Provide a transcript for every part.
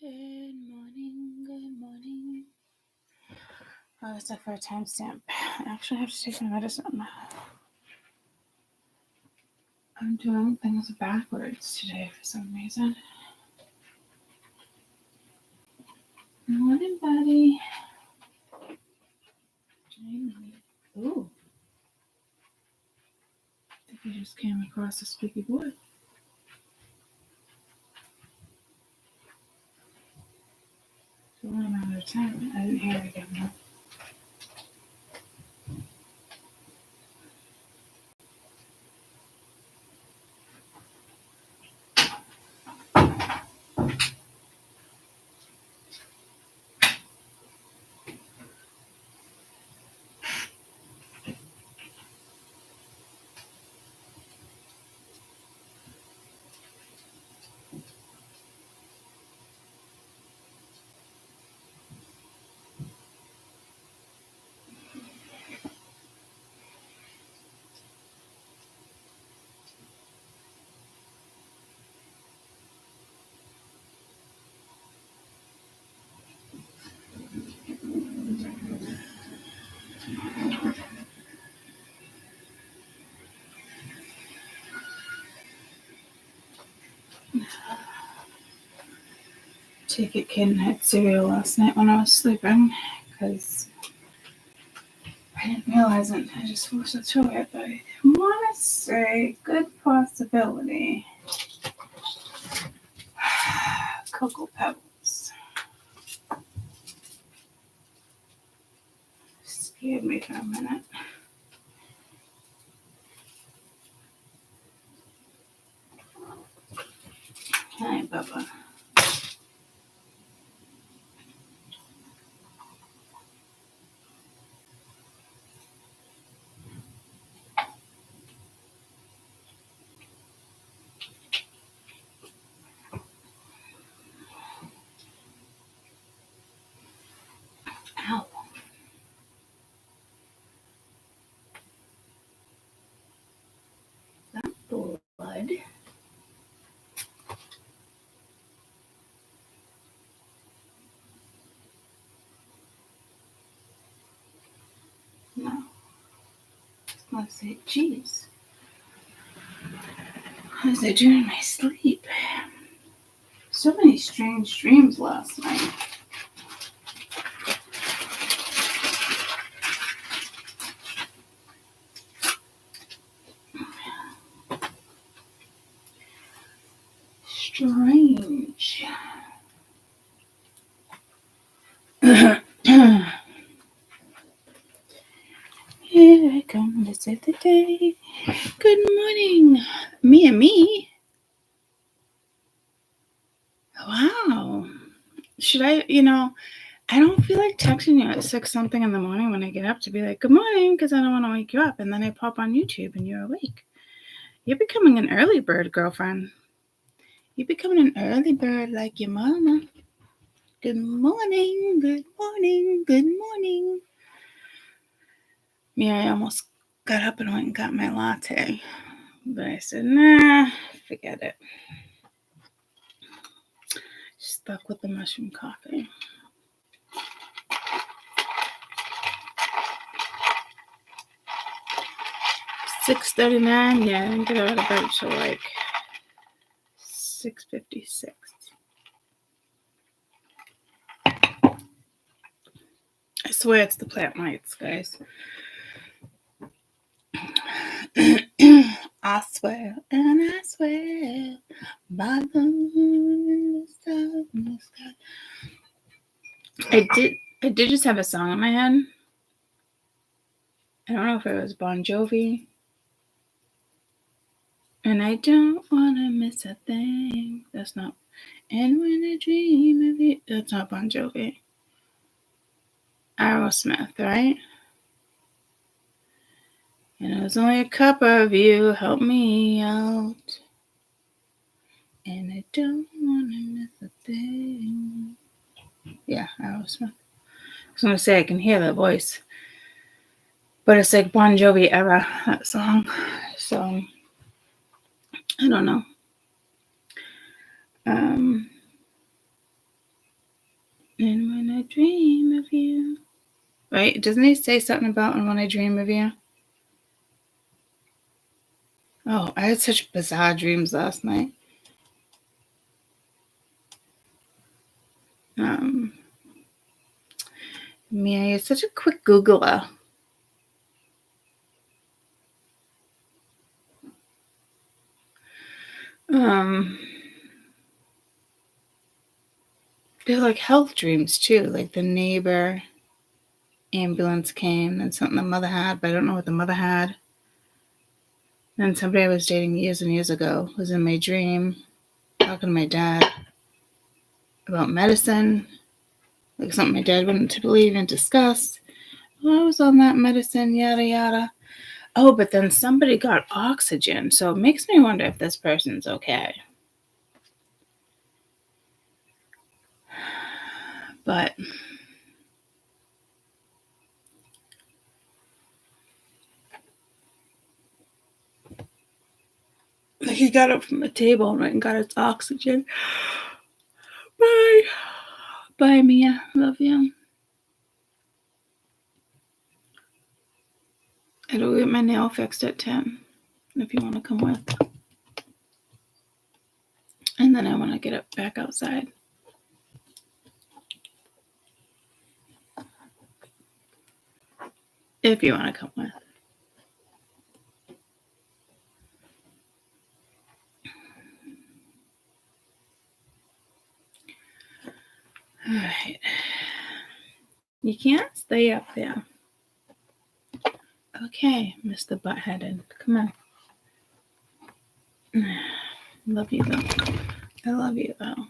Good morning, good morning. Oh, it's like for a timestamp. I actually have to take my medicine. I'm doing things backwards today for some reason. Morning, buddy. Ooh. I think he just came across a squeaky board. So only a matter of time. I didn't hear it again though. Take it, kid, and had cereal last night when I was sleeping because I didn't realize it. I just forced it to it, but I want to say good possibility. Cocoa Pebbles. Scared me for a minute. Hi, Bubba. Ow. That blood. No. I say, geez. What was I doing in my sleep? So many strange dreams last night. Strange. Here I come to save the day. Good morning, me. Wow. Should I, I don't feel like texting you at 6 something in the morning when I get up to be like, good morning, because I don't want to wake you up. And then I pop on YouTube and you're awake. You're becoming an early bird, girlfriend. You're becoming an early bird like your mama. Good morning, good morning, good morning. Yeah, I almost got up and went and got my latte. But I said, nah, forget it. Stuck with the mushroom coffee. $6.39. Yeah, I didn't get out of bed till like 6:56. I swear it's the plant lights, guys. I swear, and I swear, by the moon in the sky. I did just have a song in my head. I don't know if it was Bon Jovi. And I don't want to miss a thing. That's not. And when I dream of you. That's not Bon Jovi. Aerosmith, right? And it was only a cup of you. Help me out. And I don't want to miss a thing. Yeah, Aerosmith. I was going to say I can hear that voice. But it's like Bon Jovi era, that song. So, I don't know. dream of you. Right? Doesn't he say something about when I dream of you? Oh, I had such bizarre dreams last night. Mia, you're such a quick Googler. They're like health dreams too. Like the neighbor ambulance came and something the mother had, but I don't know what the mother had. And somebody I was dating years and years ago was in my dream talking to my dad about medicine, like something my dad wouldn't typically even discuss. Well, I was on that medicine, yada yada. Oh, but then somebody got oxygen, so it makes me wonder if this person's okay. But like he got up from the table and went and got his oxygen. Bye. Bye, Mia. Love you. I don't get my nail fixed at 10 if you want to come with. And then I want to get up back outside. If you want to come with. All right. You can't stay up there. Okay, Mr. Buttheaded. Come on. Love you, though. I love you, though.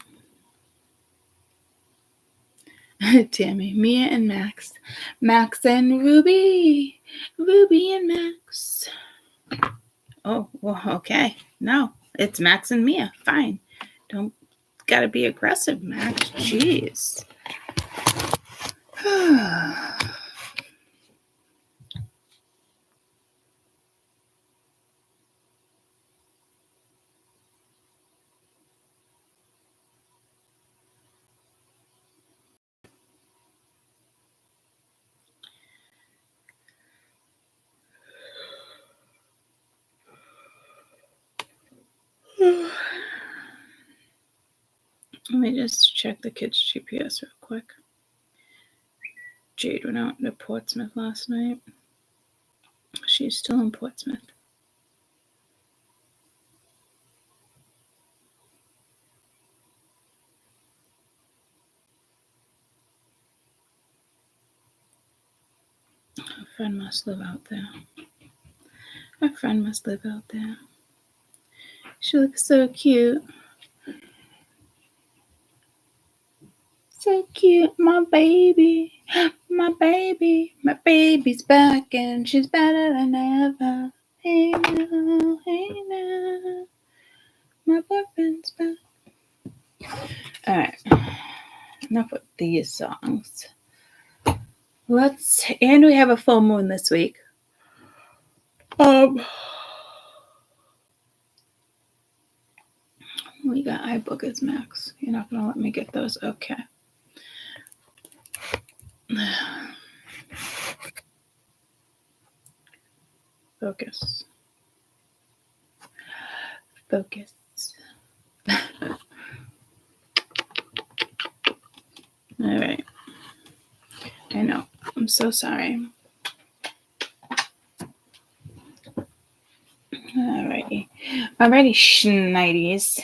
Tammy, Mia and Max. Max and Ruby. Ruby and Max. Oh, well, okay. No, it's Max and Mia. Fine. Don't gotta be aggressive, Max. Jeez. Let me just check the kids' GPS real quick. Jade went out to Portsmouth last night. She's still in Portsmouth. Her friend must live out there. My friend must live out there. She looks so cute. So cute, my baby. My baby. My baby's back and she's better than ever. Hey now, hey now. My boyfriend's back. Alright. Enough with these songs. And we have a full moon this week. We got eye boogers, Max. You're not gonna let me get those? Okay. Focus. Focus. All right. I know. I'm so sorry. Alrighty. Alrighty, schnighties.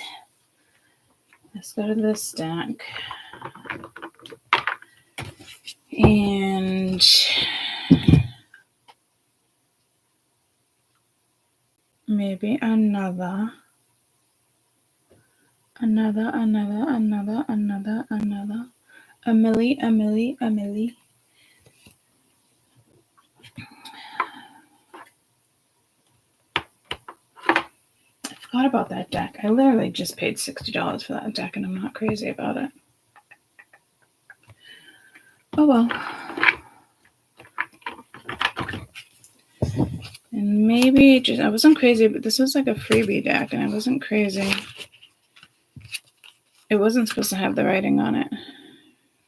Let's go to this stack. And maybe another. A milli. I forgot about that deck. I literally just paid $60 for that deck, and I'm not crazy about it. Oh well. And maybe I wasn't crazy, but this was like a freebie deck, and I wasn't crazy. It wasn't supposed to have the writing on it.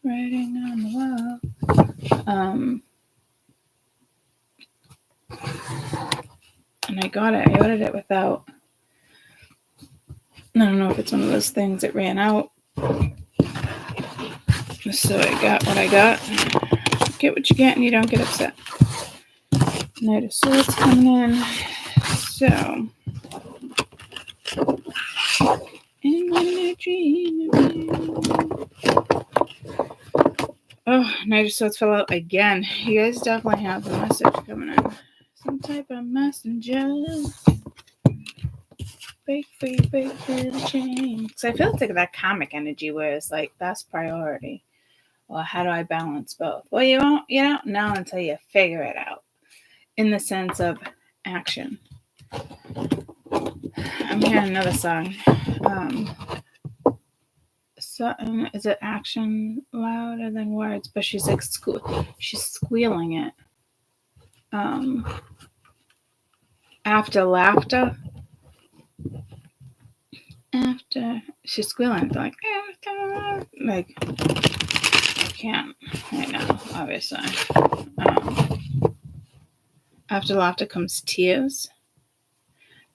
Writing on the wall. And I got it. I ordered it without. I don't know if it's one of those things that ran out. So I got what I got. Get what you get and you don't get upset. Knight of Swords coming in. So. In my dream. Oh, Knight of Swords fell out again. You guys definitely have a message coming in. Some type of messenger. Break free the chain. Because I feel it's like that comic energy where it's like, that's priority. Well, how do I balance both? Well, you don't know until you figure it out. In the sense of action. I'm hearing another song. Is it action louder than words? But she's like she's squealing it. After laughter. After she's squealing, like I can't right now, obviously. After laughter comes tears.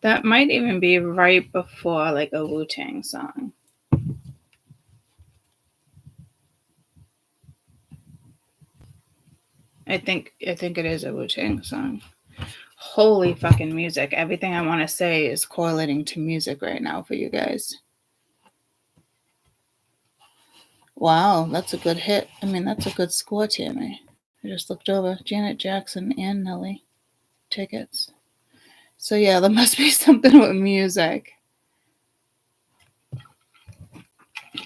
That might even be right before like a Wu-Tang song. I think it is a Wu-Tang song. Holy fucking music. Everything I want to say is correlating to music right now for you guys. Wow, that's a good hit. I mean, that's a good score, Tammy. I just looked over. Janet Jackson and Nelly tickets. So yeah, there must be something with music.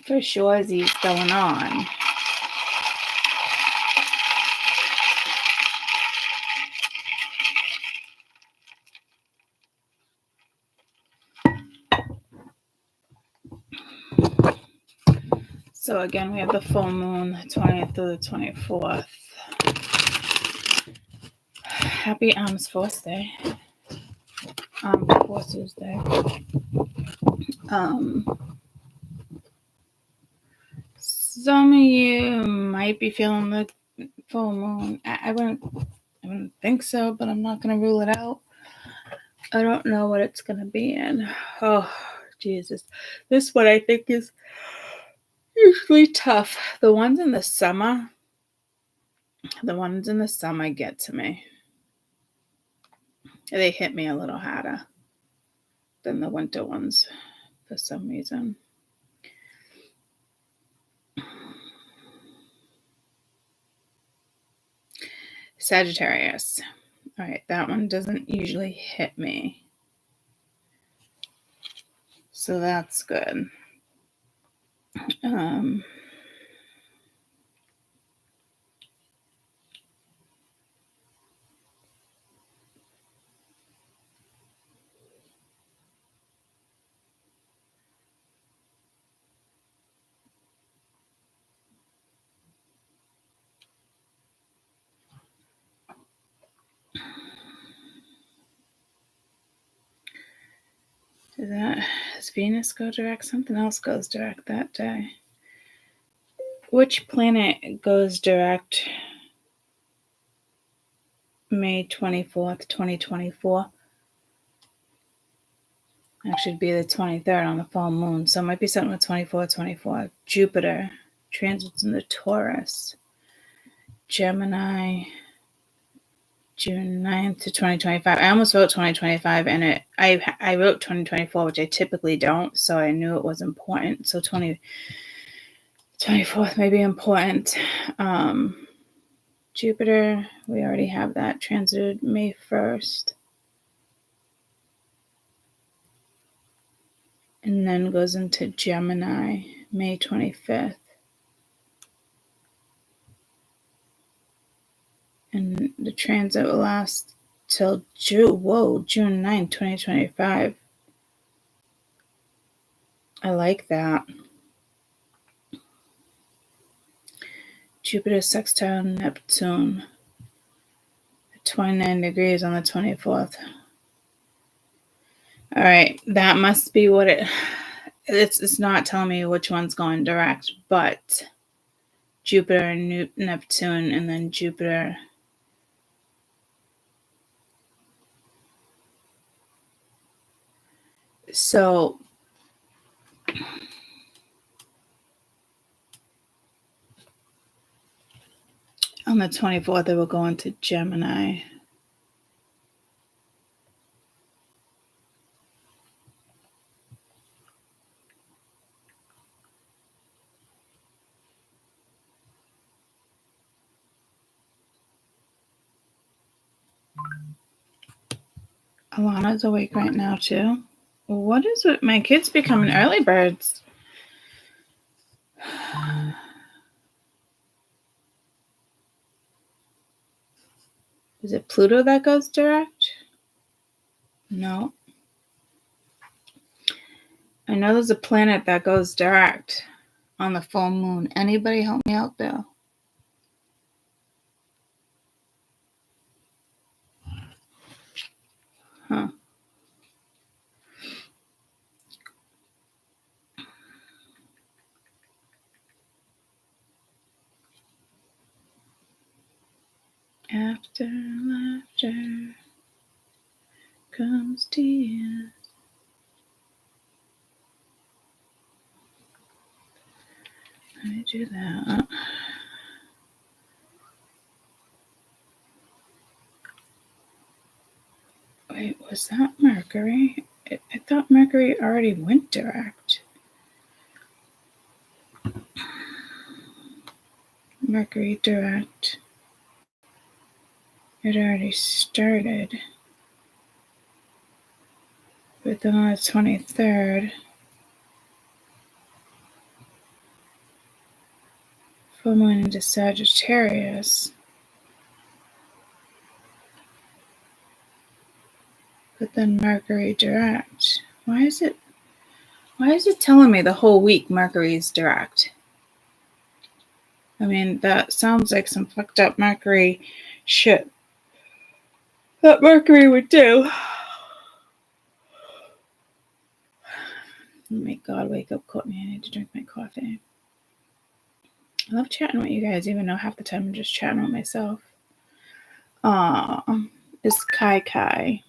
For sure, Z's going on. So again, we have the full moon, the 20th through the 24th. Happy Armed Force Day. Armed Forces Day. Some of you might be feeling the full moon. I wouldn't think so, but I'm not going to rule it out. I don't know what it's going to be in. Oh, Jesus. This one I think is usually tough. The ones in the summer get to me. They hit me a little harder than the winter ones for some reason. Sagittarius. All right, that one doesn't usually hit me. So that's good. Does Venus go direct? Something else goes direct that day. Which planet goes direct May 24th, 2024? Actually, it'd be the 23rd on the full moon. So it might be something with 24. Jupiter transits into Taurus. Gemini, June 9th to 2025. I almost wrote 2025 and I wrote 2024, which I typically don't, so I knew it was important. So 24th may be important. Jupiter, we already have that transited May 1st. And then goes into Gemini, May 25th. And the transit will last till June 9th, 2025. I like that. Jupiter sextile Neptune. 29 degrees on the 24th. All right, that must be what it's not telling me which one's going direct, but Jupiter and Neptune, and then Jupiter. So on the 24th, it will go into Gemini. Alana's awake right now, too. What is it? My kids becoming early birds. Is it Pluto that goes direct? No. I know there's a planet that goes direct on the full moon. Anybody help me out there? Huh. After laughter comes tears. Let me do that. Wait, was that Mercury? I thought Mercury already went direct. Mercury direct. It already started. But then on the 23rd, full moon into Sagittarius. But then Mercury direct. Why is it telling me the whole week Mercury is direct? I mean, that sounds like some fucked up Mercury shit that Mercury would do. Oh my God, wake up, Courtney. I need to drink my coffee. I love chatting with you guys, even though half the time I'm just chatting with myself. It's Kai Kai.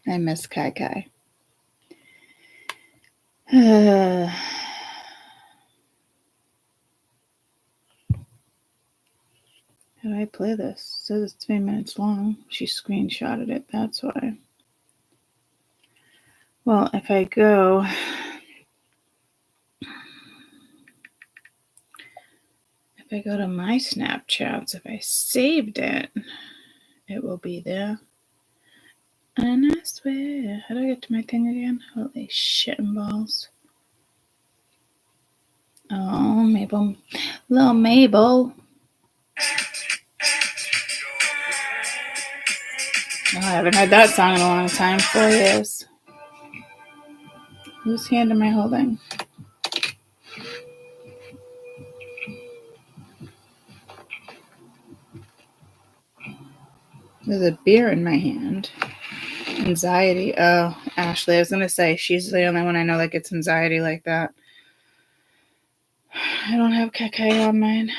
I miss Kai Kai. How do I play this? It says it's 3 minutes long. She screenshotted it, that's why. Well, if I go to my Snapchats, if I saved it, it will be there. And I swear, how do I get to my thing again? Holy shit and balls. Oh, Mabel. Little Mabel. Oh, I haven't heard that song in a long time. 4 years. Whose hand am I holding? There's a beer in my hand. Anxiety. Oh, Ashley. I was going to say, she's the only one I know that gets anxiety like that. I don't have Kakai on mine.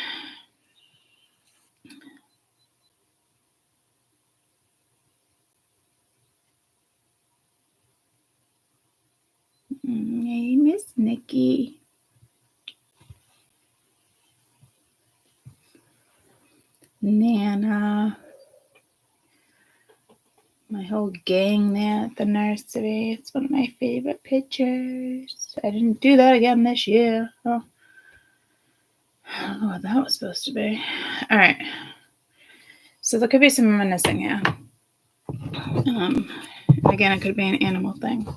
Hey, Miss Nikki. Nana. My whole gang there at the nursery. It's one of my favorite pictures. I didn't do that again this year. Oh. I don't know what that was supposed to be. All right. So there could be some menacing here. Again, it could be an animal thing.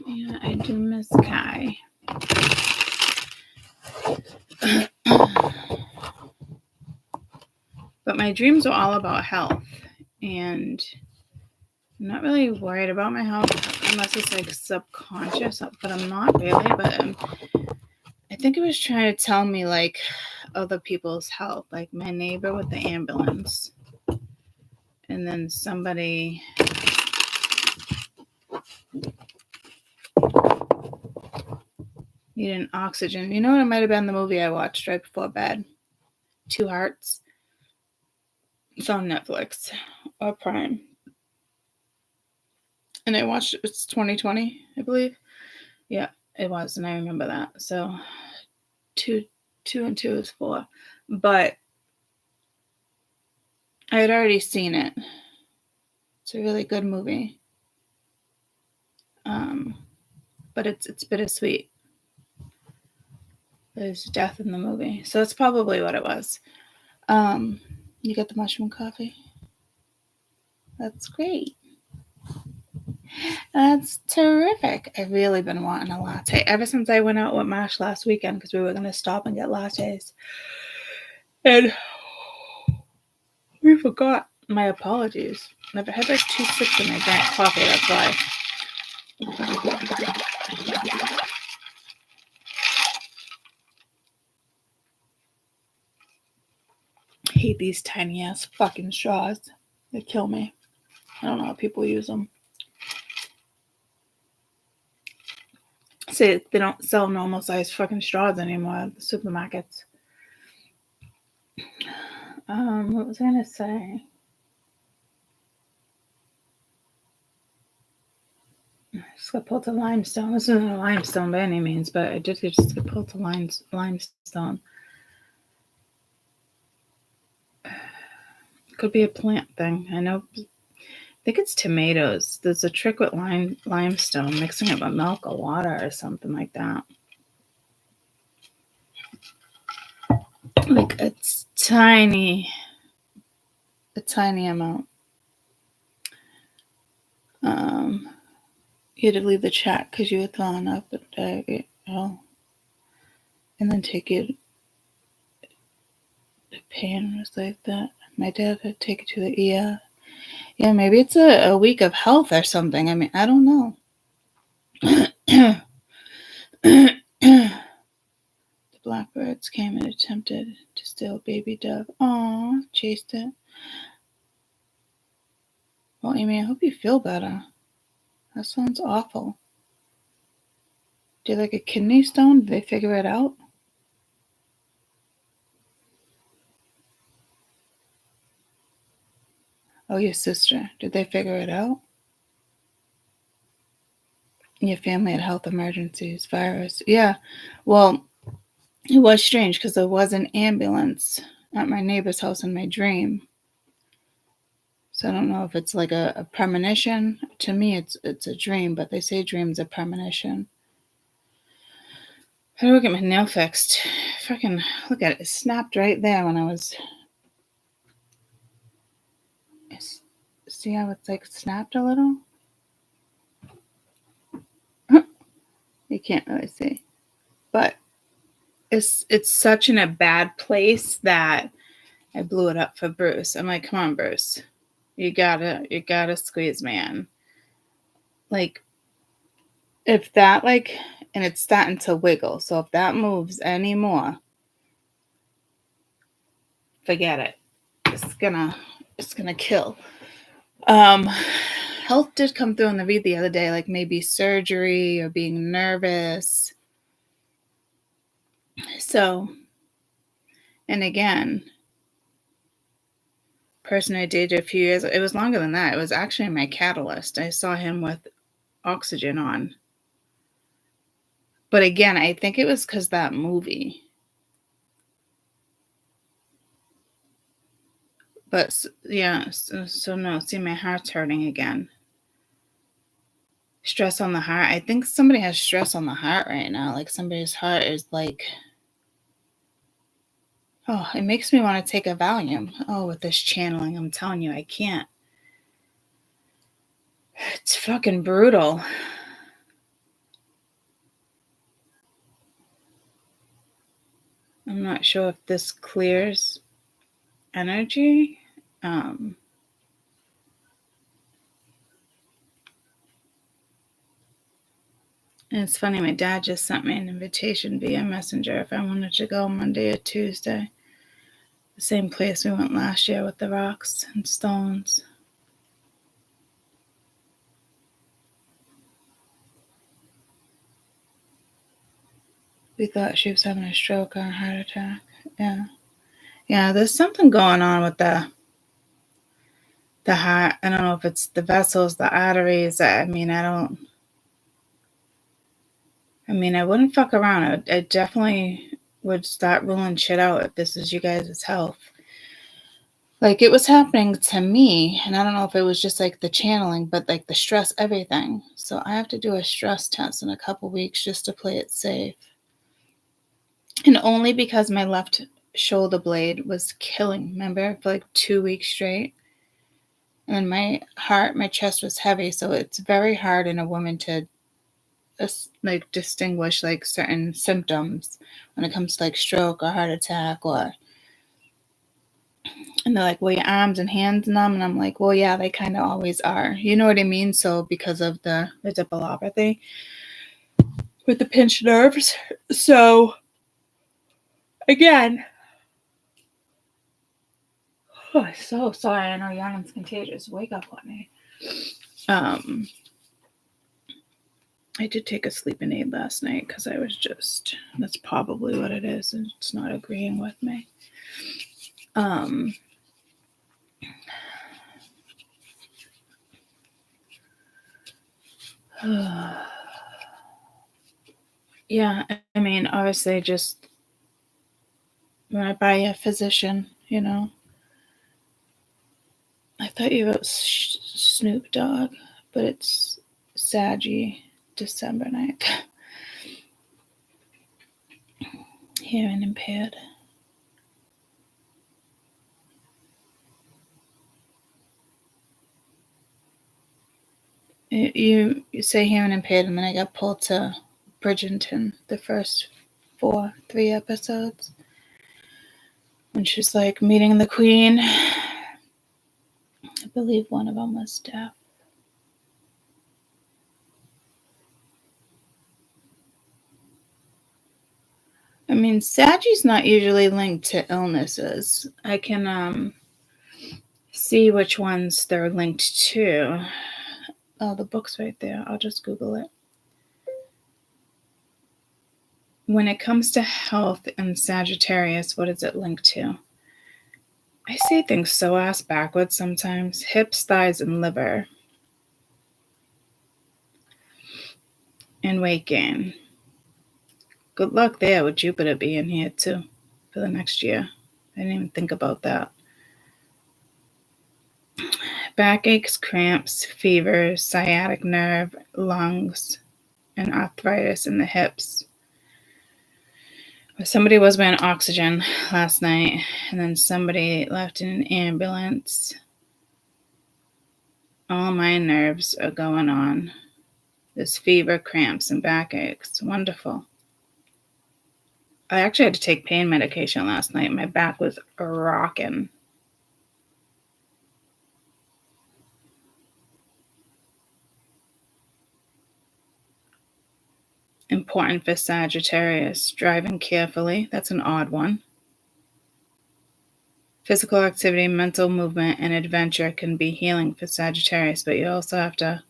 Yeah, I do miss Kai. But my dreams are all about health. And I'm not really worried about my health unless it's like subconscious, but I'm not really. But I think it was trying to tell me like other people's health, like my neighbor with the ambulance, and then somebody needing oxygen. You know what? It might have been the movie I watched right before bed, Two Hearts. It's on Netflix or Prime, and I watched it. It's 2020, I believe. Yeah, it was, and I remember that. So two and two is 4, but I had already seen it. It's a really good movie, but it's bittersweet. There's death in the movie, so that's probably what it was. You get the mushroom coffee. That's great. That's terrific. I've really been wanting a latte ever since I went out with Marsh last weekend because we were going to stop and get lattes. And we forgot. My apologies. I've had like 2 sips of my grant coffee, that's why. I hate these tiny ass fucking straws. They kill me. I don't know how people use them. Say they don't sell normal size fucking straws anymore at the supermarkets. What was I gonna say? Just got pulled to limestone. This isn't a limestone by any means, but I did just get pulled to limestone. Could be a plant thing. I know. I think it's tomatoes. There's a trick with limestone, mixing it with milk or water or something like that. Like a tiny amount. You had to leave the chat because you were throwing up, and then take it. The pain was like that. My dad had to take it to the ER. Yeah, maybe it's a week of health or something. I mean, I don't know. The blackbirds came and attempted to steal baby dove. Aw, chased it. Well, Amy, I hope you feel better. That sounds awful. Did you like a kidney stone? Did they figure it out? Oh, your sister. Did they figure it out? Your family had health emergencies, virus. Yeah. Well, it was strange because there was an ambulance at my neighbor's house in my dream. So I don't know if it's like a premonition. To me, it's a dream, but they say dreams are premonition. How do I get my nail fixed? Fucking look at it. It snapped right there when I was. See how it's like snapped a little? You can't really see. But it's such in a bad place that I blew it up for Bruce. I'm like, come on, Bruce. You gotta squeeze me in. Like, if that and it's starting to wiggle. So if that moves anymore, forget it. It's gonna kill. Health did come through in the read the other day, like maybe surgery or being nervous. So, and again, person I dated a few years, it was longer than that. It was actually my catalyst. I saw him with oxygen on. But again, I think it was because that movie. But yeah, so no, see, my heart's hurting again. Stress on the heart. I think somebody has stress on the heart right now. Like somebody's heart is like, oh, it makes me want to take a Valium. Oh, with this channeling, I'm telling you, I can't. It's fucking brutal. I'm not sure if this clears energy. And it's funny, my dad just sent me an invitation via Messenger if I wanted to go Monday or Tuesday. The same place we went last year with the rocks and stones. We thought she was having a stroke or a heart attack. Yeah. Yeah, there's something going on with the heart. I don't know if it's the vessels, the arteries. I wouldn't fuck around. I definitely would start ruling shit out if this is you guys' health. Like, it was happening to me, and I don't know if it was just like the channeling, but like the stress, everything. So I have to do a stress test in a couple weeks just to play it safe. And only because my left shoulder blade was killing, remember, for like 2 weeks straight. And my chest was heavy, so it's very hard in a woman to like distinguish like certain symptoms when it comes to like stroke or heart attack and they're like, well, your arms and hands numb, and I'm like, well, yeah, they kind of always are, you know what I mean? So because of the radiculopathy with the pinched nerves, so again, oh, so sorry, I know yawning's contagious. Wake up, Courtney. I did take a sleeping aid last night because I was just, that's probably what it is, and it's not agreeing with me. Yeah, I mean, obviously, just right by a physician, you know. I thought you wrote Snoop Dogg, but it's Saggy, December 9th. Hearing impaired. You say hearing impaired, and then I got pulled to Bridgerton, the first 3 episodes. And she's like meeting the queen. I believe one of them was deaf. I mean, Sagittarius not usually linked to illnesses. I can see which ones they're linked to. Oh, the book's right there. I'll just Google it. When it comes to health and Sagittarius, what is it linked to? I say things so ass backwards sometimes. Hips, thighs, and liver. And weight gain. Good luck there with Jupiter being here too for the next year. I didn't even think about that. Backaches, cramps, fever, sciatic nerve, lungs, and arthritis in the hips. Somebody was wearing oxygen last night, and then somebody left in an ambulance. All my nerves are going on. This fever, cramps, and backaches. Wonderful. I actually had to take pain medication last night. My back was rocking. Important for Sagittarius. Driving carefully. That's an odd one. Physical activity, mental movement, and adventure can be healing for Sagittarius, but you also have to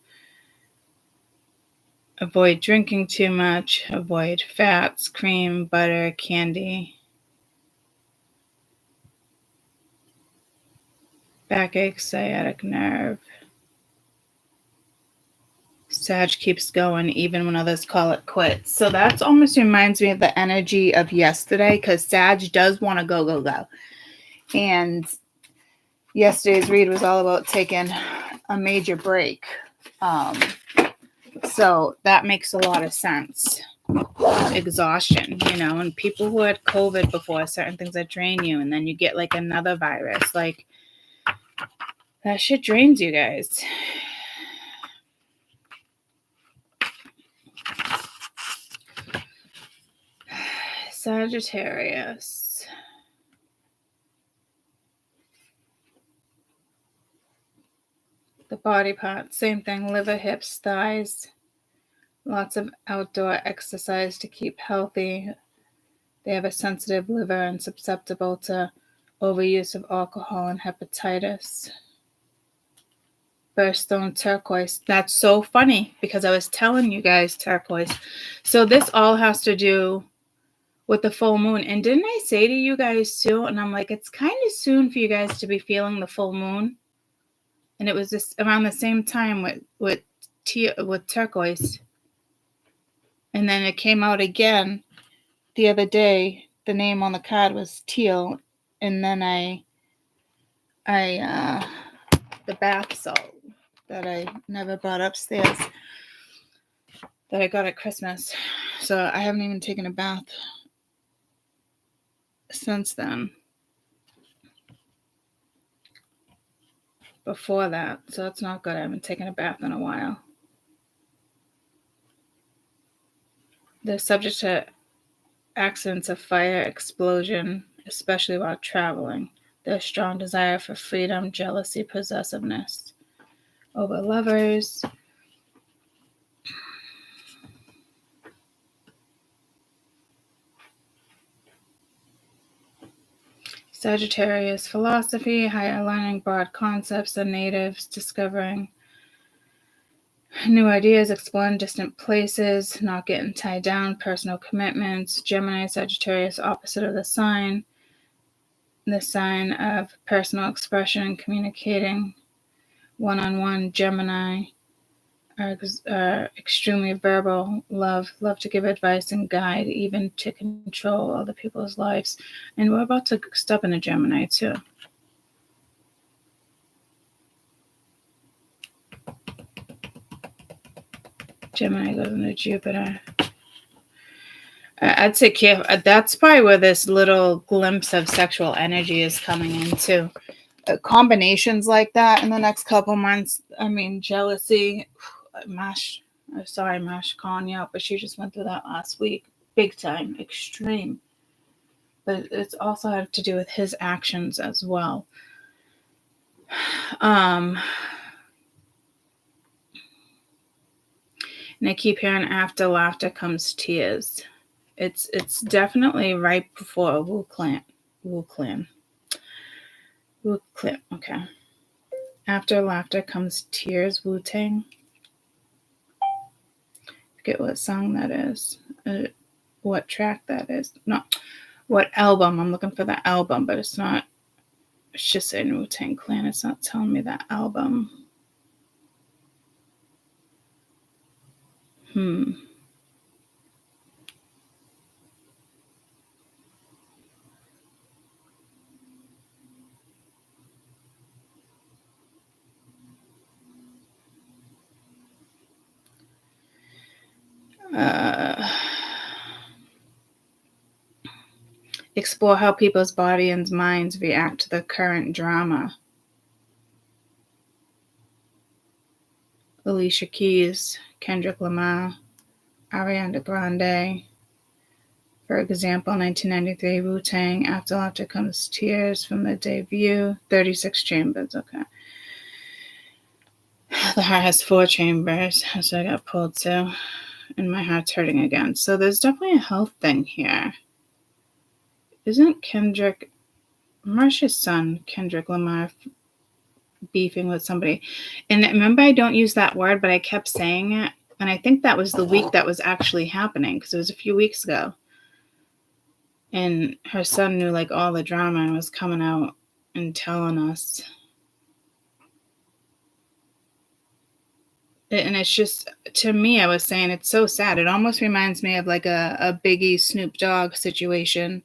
avoid drinking too much, avoid fats, cream, butter, candy. Backache, sciatic nerve. Sag keeps going even when others call it quits. So that almost reminds me of the energy of yesterday, because Sag does want to go, go, go. And yesterday's read was all about taking a major break. So that makes a lot of sense. Exhaustion, you know, and people who had COVID before, certain things that drain you, and then you get like another virus. Like, that shit drains you guys. Sagittarius. The body parts, same thing. Liver, hips, thighs, lots of outdoor exercise to keep healthy. They have a sensitive liver and susceptible to overuse of alcohol and hepatitis. Birthstone turquoise. That's so funny because I was telling you guys turquoise. So this all has to do with the full moon. And didn't I say to you guys too? And I'm like, it's kind of soon for you guys to be feeling the full moon. And it was just around the same time with turquoise. And then it came out again the other day. The name on the card was teal. And then the bath salt that I never brought upstairs that I got at Christmas. So I haven't even taken a bath since then. Before that. So that's not good. I haven't taken a bath in a while. They're subject to accidents of fire, explosion, especially while traveling. Their strong desire for freedom, jealousy, possessiveness over lovers. Sagittarius philosophy, higher learning, broad concepts, the natives, discovering new ideas, exploring distant places, not getting tied down, personal commitments. Gemini, Sagittarius, opposite of the sign of personal expression and communicating one-on-one. Gemini are extremely verbal, love to give advice and guide, even to control other people's lives. And we're about to step into Gemini too. Gemini goes into Jupiter. I'd say careful. That's probably where this little glimpse of sexual energy is coming into. Combinations like that in the next couple months. I mean, jealousy. Mash calling you out, but she just went through that last week. Big time, extreme. But it's also had to do with his actions as well. And I keep hearing after laughter comes tears. It's definitely right before Wu Clan. Okay. After laughter comes tears. Wu-Tang. Forget what song that is. What track that is. No, what album. I'm looking for the album, but it's not. It's just saying Wu-Tang Clan. It's not telling me that album. Explore how people's body and minds react to the current drama. Alicia Keys, Kendrick Lamar, Ariana Grande. For example, 1993, Wu-Tang, After Laughter Comes Tears from the debut, 36 chambers, okay. The heart has 4 chambers, so I got pulled too, and my heart's hurting again. So there's definitely a health thing here. Isn't Kendrick, Marsha's son, Kendrick Lamar, beefing with somebody? And remember, I don't use that word, but I kept saying it, and I think that was the week that was actually happening, because it was a few weeks ago. And her son knew like all the drama and was coming out and telling us. And it's just, to me, I was saying it's so sad. It almost reminds me of like a Biggie Snoop Dogg situation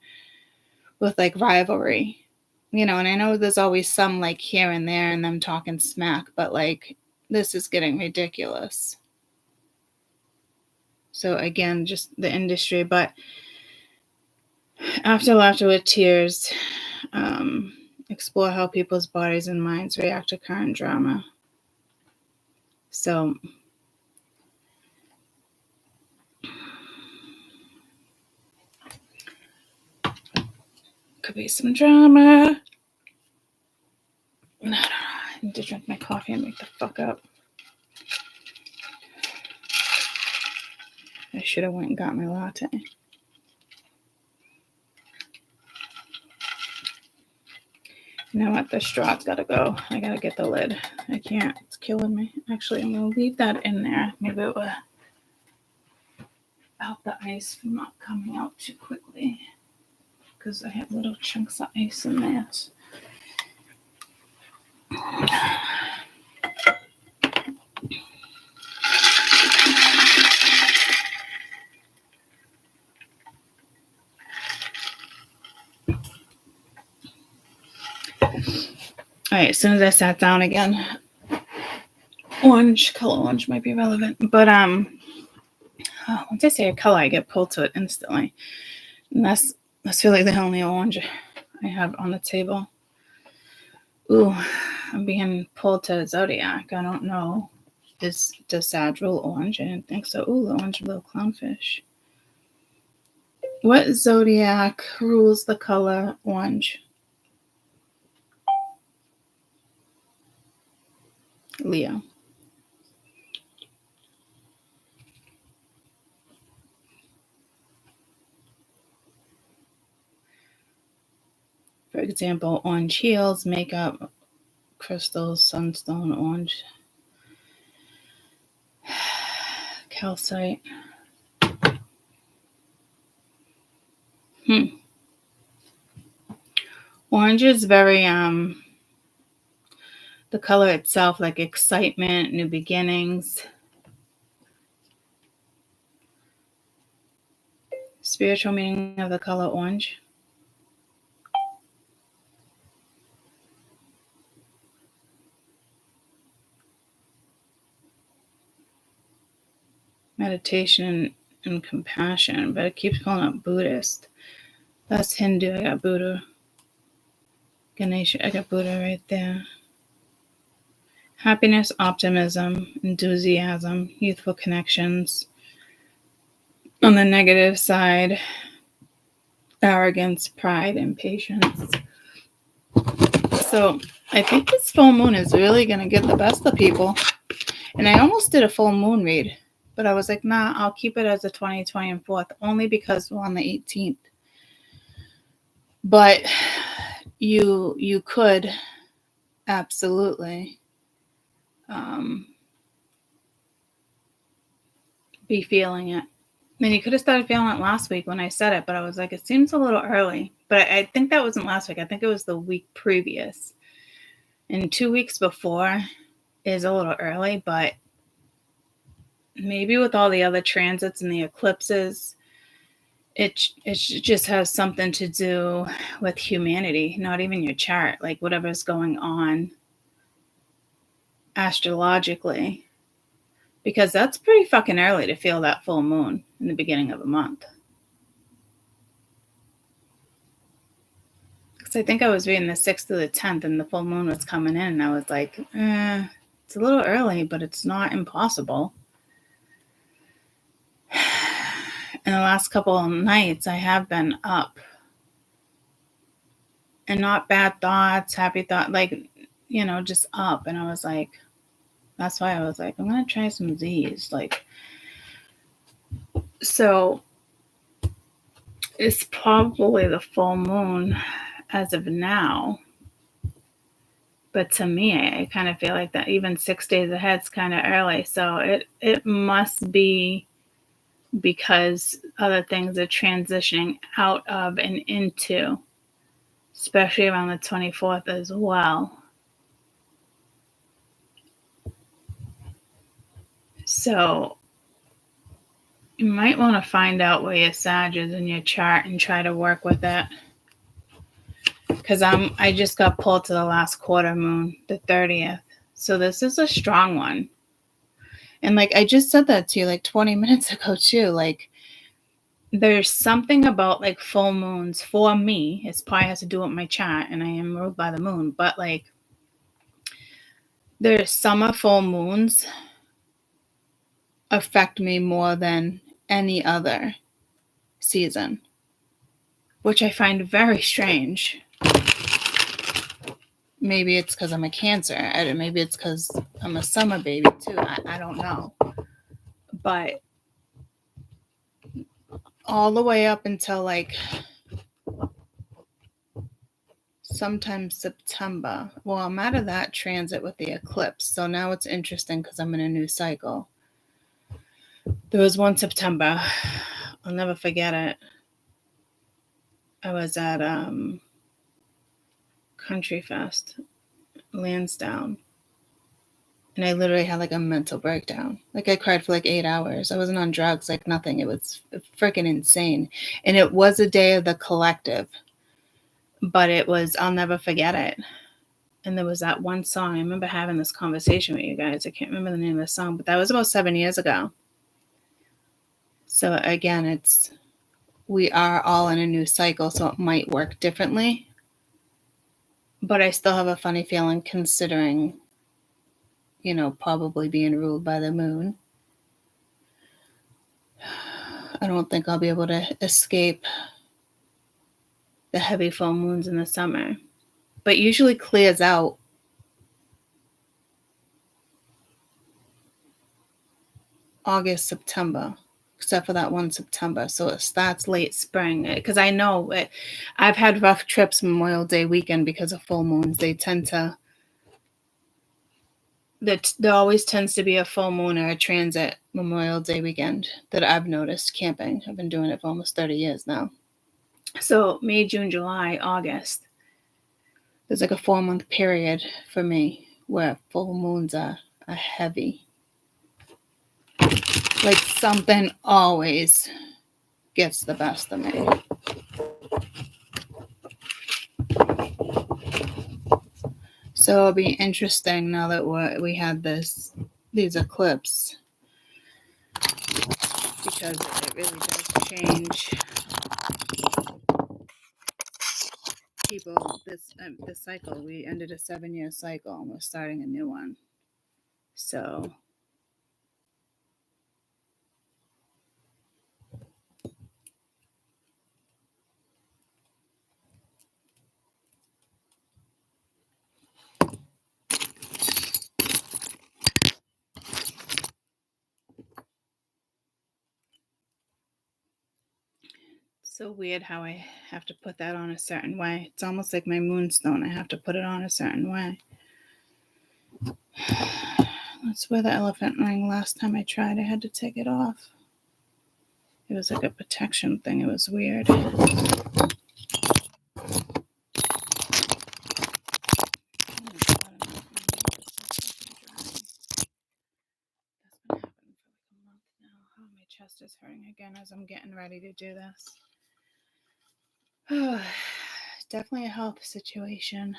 with like rivalry. You know, and I know there's always some like here and there and them talking smack, but like this is getting ridiculous. So again, just the industry, but After Laughter with Tears, explore how people's bodies and minds react to current drama. So could be some drama. No, I need to drink my coffee and wake the fuck up. I should have went and got my latte. You know what? The straw's got to go. I got to get the lid. I can't. It's killing me. Actually, I'm going to leave that in there. Maybe it will help the ice from not coming out too quickly. Because I have little chunks of ice in there. All right, as soon as I sat down again, color orange might be relevant, but once I say a color, I get pulled to it instantly, and that's really the only orange I have on the table. Ooh, I'm being pulled to zodiac. I don't know. Does Sag rule orange? I didn't think so. Ooh, the orange little clownfish. What zodiac rules the color orange? Leo. For example, orange heels, makeup, crystals, sunstone, orange, calcite. Orange is very the color itself, like excitement, new beginnings. Spiritual meaning of the color orange. Meditation and compassion, but it keeps pulling up Buddhist. That's Hindu. I got Buddha. Ganesha, I got Buddha right there. Happiness, optimism, enthusiasm, youthful connections. On the negative side, arrogance, pride, impatience. So I think this full moon is really going to get the best of people. And I almost did a full moon read, but I was like, nah, I'll keep it as a 20, 20, and 4th, only because we're on the 18th. But you could absolutely be feeling it. And you could have started feeling it last week when I said it, but I was like, it seems a little early. But I think that wasn't last week. I think it was the week previous. And 2 weeks before is a little early, but maybe with all the other transits and the eclipses, it just has something to do with humanity, not even your chart, like whatever's going on astrologically. Because that's pretty fucking early to feel that full moon in the beginning of a month. Because I think I was reading the 6th to the 10th and the full moon was coming in, and I was like, it's a little early, but it's not impossible. In the last couple of nights, I have been up. And not bad thoughts, happy thoughts, like, just up. And I was like, that's why I was like, I'm going to try some Z's. Like, so it's probably the full moon as of now. But to me, I kind of feel like that even 6 days ahead is kind of early. So it must be because other things are transitioning out of and into, especially around the 24th as well. So you might want to find out where your Sag is in your chart and try to work with it. Because I just got pulled to the last quarter moon, the 30th. So this is a strong one. And like I just said that to you like 20 minutes ago too. Like there's something about like full moons for me. It probably has to do with my chart and I am ruled by the moon. But like there's summer full moons affect me more than any other season, which I find very strange. Maybe it's because I'm a Cancer. Maybe it's because I'm a summer baby too. I don't know. But all the way up until like sometime September. Well, I'm out of that transit with the eclipse. So now it's interesting because I'm in a new cycle. There was one September. I'll never forget it. I was at Country Fest, Lansdowne. And I literally had like a mental breakdown. Like I cried for like 8 hours. I wasn't on drugs, like nothing. It was freaking insane. And it was a day of the collective. But it was, I'll never forget it. And there was that one song. I remember having this conversation with you guys. I can't remember the name of the song, but that was about 7 years ago. So again, we are all in a new cycle, so it might work differently. But I still have a funny feeling considering, probably being ruled by the moon. I don't think I'll be able to escape the heavy full moons in the summer. But usually clears out August, September, except for that one September. So it starts late spring. Because I know I've had rough trips Memorial Day weekend because of full moons. They tend to... There always tends to be a full moon or a transit Memorial Day weekend that I've noticed camping. I've been doing it for almost 30 years now. So May, June, July, August. There's like a 4-month period for me where full moons are heavy. Like something always gets the best of me. So it'll be interesting now that we had these eclipses, because it really does change people. This cycle, we ended a 7-year cycle and we're starting a new one. So weird how I have to put that on a certain way. It's almost like my moonstone. I have to put it on a certain way. Let's wear the elephant ring. Last time I tried, I had to take it off. It was like a protection thing. It was weird. My chest is hurting again as I'm getting ready to do this. Definitely a health situation.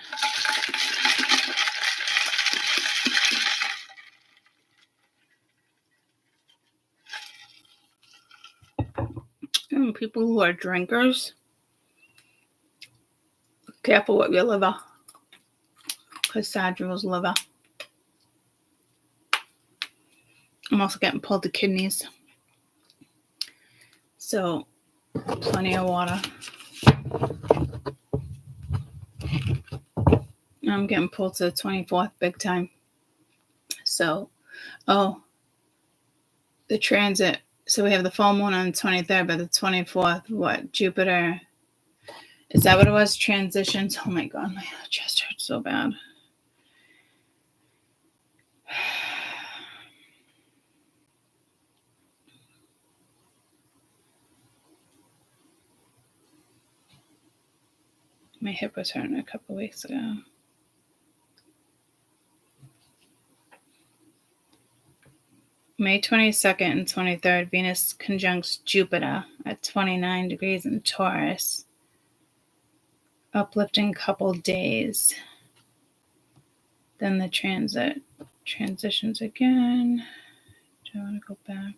And people who are drinkers, careful with your liver, because sad rules liver. I'm also getting pulled to kidneys. So, plenty of water. I'm getting pulled to the 24th big time. So, the transit. So we have the full moon on the 23rd, but the 24th, what? Jupiter. Is that what it was? Transitions. Oh my God, my chest hurts so bad. My hip was hurting a couple weeks ago. May 22nd and 23rd, Venus conjuncts Jupiter at 29 degrees in Taurus. Uplifting couple days. Then the transitions again. Do I want to go back?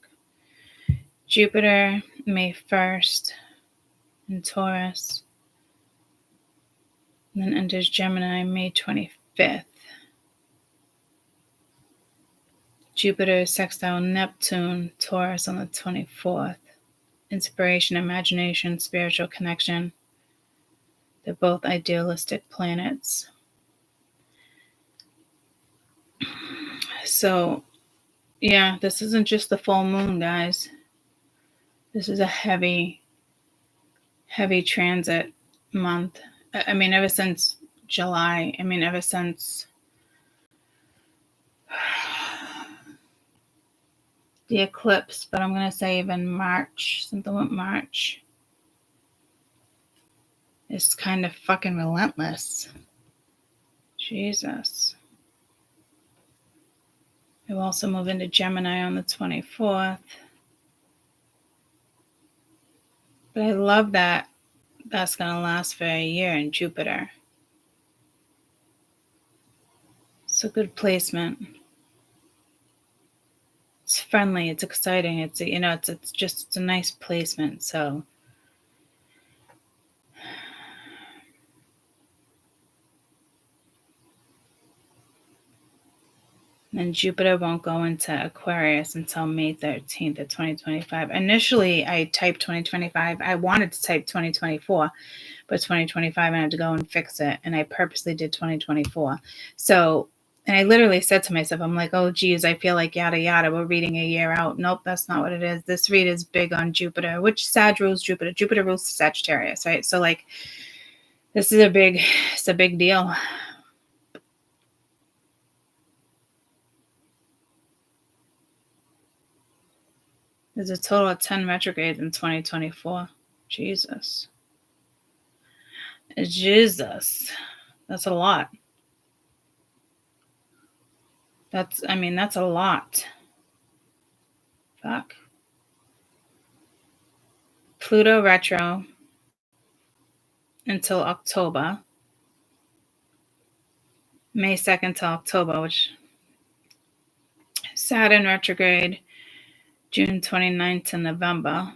Jupiter, May 1st in Taurus. And then enters Gemini, May 25th. Jupiter sextile Neptune, Taurus on the 24th. Inspiration, imagination, spiritual connection. They're both idealistic planets. So, yeah, this isn't just the full moon, guys. This is a heavy heavy transit month. I mean, ever since July. I mean, ever since the eclipse, but I'm going to say even March, something with March. It's kind of fucking relentless. Jesus. It will also move into Gemini on the 24th. But I love that that's going to last for a year in Jupiter. It's a good placement. It's friendly. It's exciting. It's a nice placement. So then Jupiter won't go into Aquarius until May 13th of 2025. Initially, I typed 2025. I wanted to type 2024, but 2025, I had to go and fix it. And I purposely did 2024. So, and I literally said to myself, I'm like, oh, geez, I feel like yada, yada. We're reading a year out. Nope, that's not what it is. This read is big on Jupiter, which Sag rules Jupiter. Jupiter rules Sagittarius, right? So, like, this is it's a big deal. There's a total of 10 retrogrades in 2024. Jesus. That's a lot. That's a lot. Fuck. Pluto retro until October. May 2nd to October, which Saturn retrograde June 29th to November.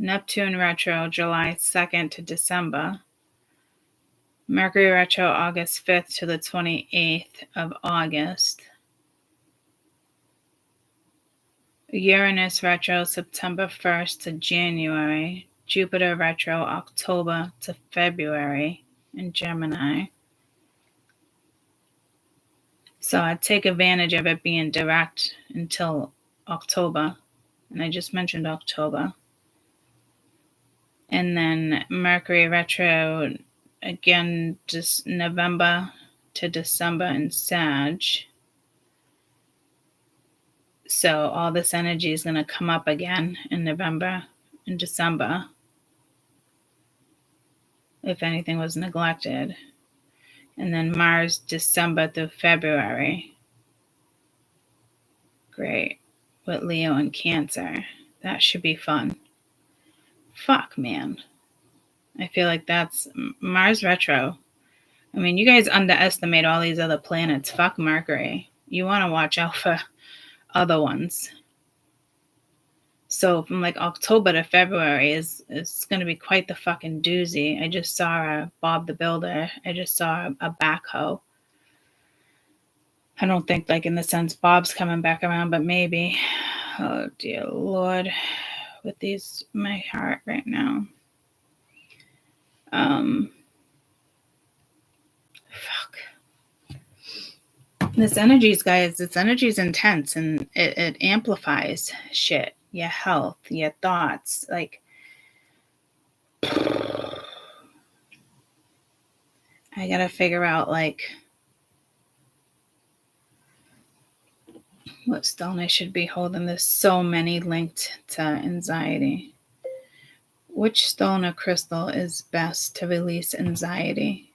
Neptune retro July 2nd to December. Mercury retro August 5th to the 28th of August. Uranus retro September 1st to January. Jupiter retro October to February in Gemini. So I'd take advantage of it being direct until October. And I just mentioned October. And then Mercury retro, again, just November to December in Sag. So all this energy is going to come up again in November and December, if anything was neglected. And then Mars, December through February. Great. With Leo and Cancer. That should be fun. Fuck, man. I feel like that's Mars retro. I mean, you guys underestimate all these other planets. Fuck Mercury. You want to watch out for other ones. So from like October to February it's going to be quite the fucking doozy. I just saw Bob the Builder. I just saw a backhoe. I don't think like in the sense Bob's coming back around, but maybe. Oh dear Lord, with my heart right now. Fuck. This energy is intense and it amplifies shit. Your health, your thoughts, like I gotta figure out like what stone I should be holding. There's so many linked to anxiety. Which stone or crystal is best to release anxiety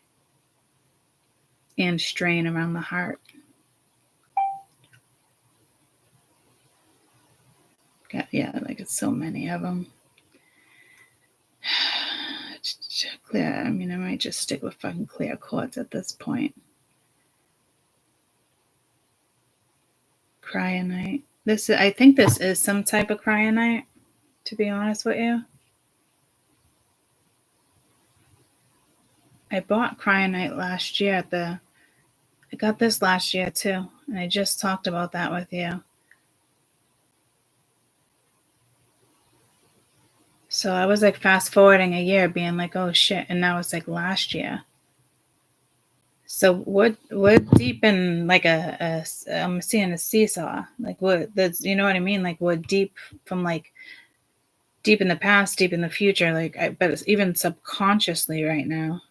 and strain around the heart? Yeah, like it's so many of them. Clear. I mean, I might just stick with fucking clear quartz at this point. Cryonite. I think this is some type of cryonite, to be honest with you. I bought cryonite last year I got this last year too, and I just talked about that with you. So I was like fast forwarding a year being like, oh shit, and now it's like last year. So we're deep in like I'm seeing a seesaw. Like you know what I mean? Like we're deep from like deep in the past, deep in the future, but it's even subconsciously right now.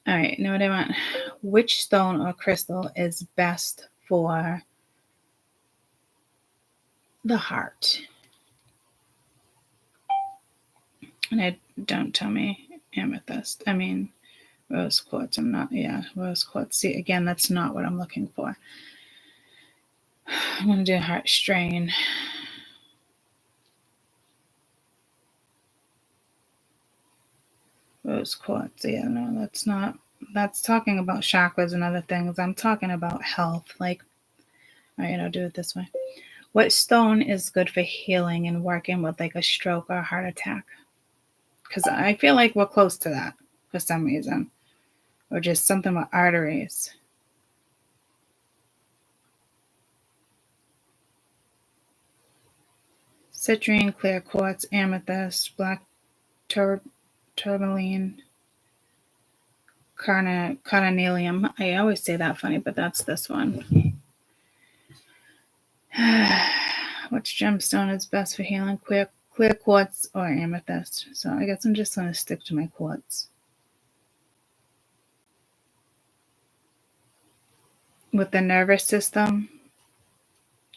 All right, you know what I want? Which stone or crystal is best for the heart? And don't tell me amethyst. I mean, rose quartz. Rose quartz. See, again, that's not what I'm looking for. I'm going to do heart strain. Rose quartz. Yeah, no, that's not. That's talking about chakras and other things. I'm talking about health. All right, I'll do it this way. What stone is good for healing and working with a stroke or a heart attack? Because I feel like we're close to that for some reason. Or just something with arteries. Citrine, clear quartz, amethyst, black tourmaline, carnelian. I always say that funny, but that's this one. Which gemstone is best for healing? Clear quartz or amethyst? So I guess I'm just going to stick to my quartz. With the nervous system,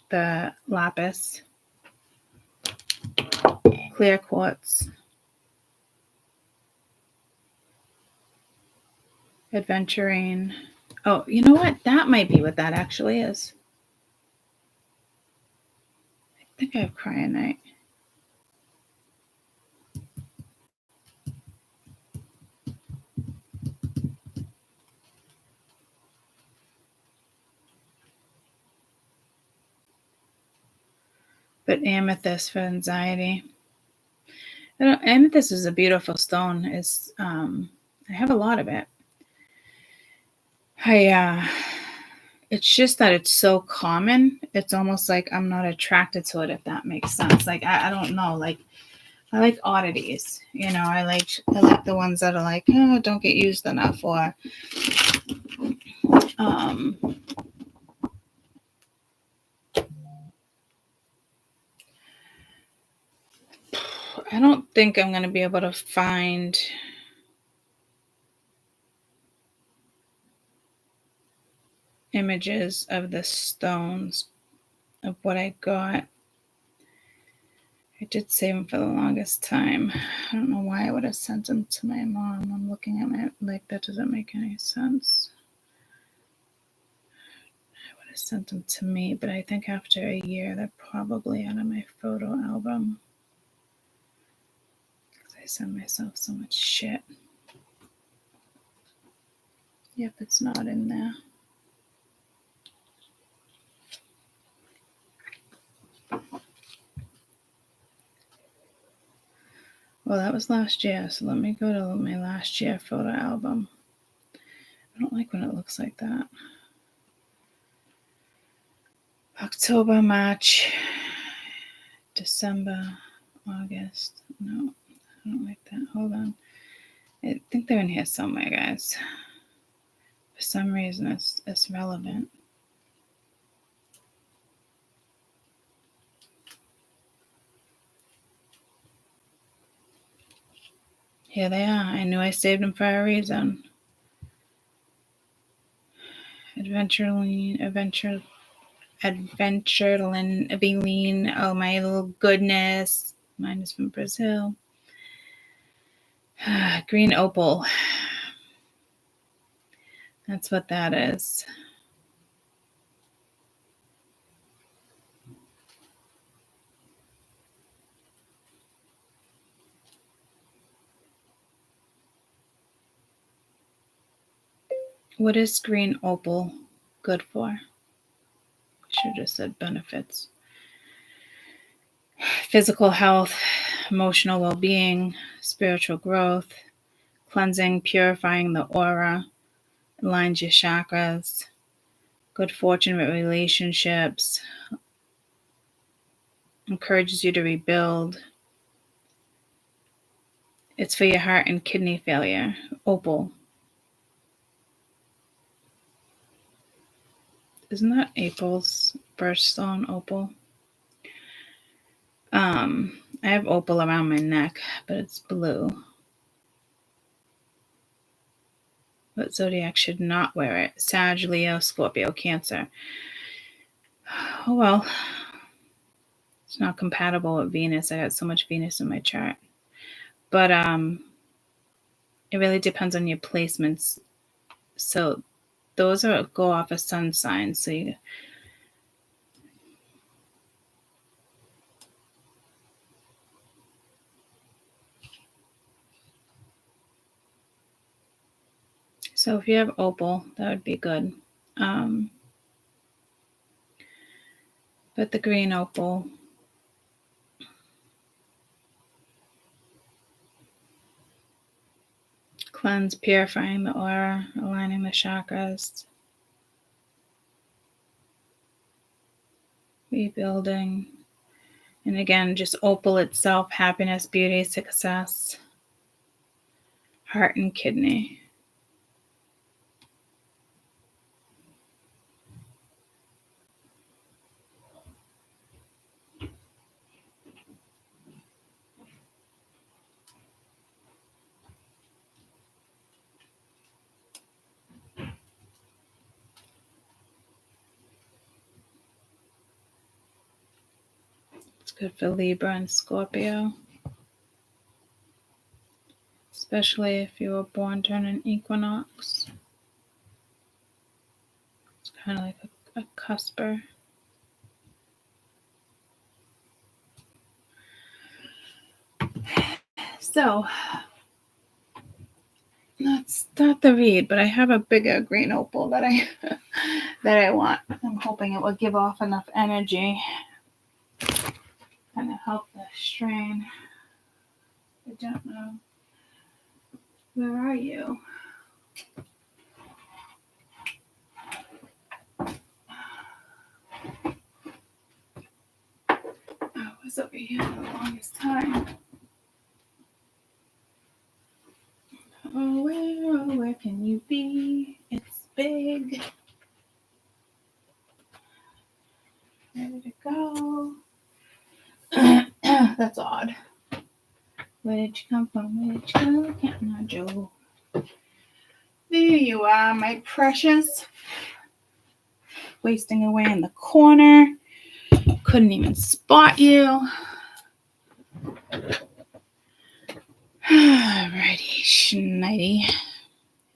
the lapis, clear quartz, adventurine. Oh, you know what? That might be what that actually is. I think I have cryonite. But amethyst for anxiety. Amethyst is a beautiful stone. I have a lot of it. It's just that it's so common. It's almost like I'm not attracted to it, if that makes sense. I don't know. I like oddities. I like the ones that are don't get used enough, or I don't think I'm going to be able to find images of the stones of what I got. I did save them for the longest time. I don't know why I would have sent them to my mom. I'm looking at my, that doesn't make any sense. I would have sent them to me, but I think after a year, they're probably out of my photo album. Because I send myself so much shit. Yep, it's not in there. Well, that was last year, so let me go to my last year photo album. I don't like when it looks like that. October, March, December, August. No, I don't like that. Hold on. I think they're in here somewhere, guys. For some reason, it's relevant. Here they are. I knew I saved them for a reason. Adventureline, Aveline. Oh my little goodness. Mine is from Brazil. Green opal. That's what that is. What is green opal good for? Should have just said benefits. Physical health, emotional well-being, spiritual growth, cleansing, purifying the aura, aligns your chakras, good fortune with relationships, encourages you to rebuild. It's for your heart and kidney failure. Opal. Isn't that April's birthstone, opal? I have opal around my neck, but it's blue. What zodiac should not wear it? Sag, Leo, Scorpio, Cancer. Oh well, it's not compatible with Venus. I got so much Venus in my chart. But it really depends on your placements. So those are go off of sun signs. So if you have opal, that would be good. But the green opal, cleanse, purifying the aura, aligning the chakras, rebuilding. And again, just opal itself, happiness, beauty, success, heart and kidney. It's good for Libra and Scorpio, especially if you were born during an equinox. It's kind of like a cusper. So let's start the read, but I have a bigger green opal that I that I want. I'm hoping it will give off enough energy and help the strain. I don't know. Where are you? I was over here for the longest time. Oh, where can you be? It's big. Ready to go. That's odd. Where did you come from? Where did you go? Can't not Joe. There you are, my precious. Wasting away in the corner. Couldn't even spot you. Alrighty, schnighty.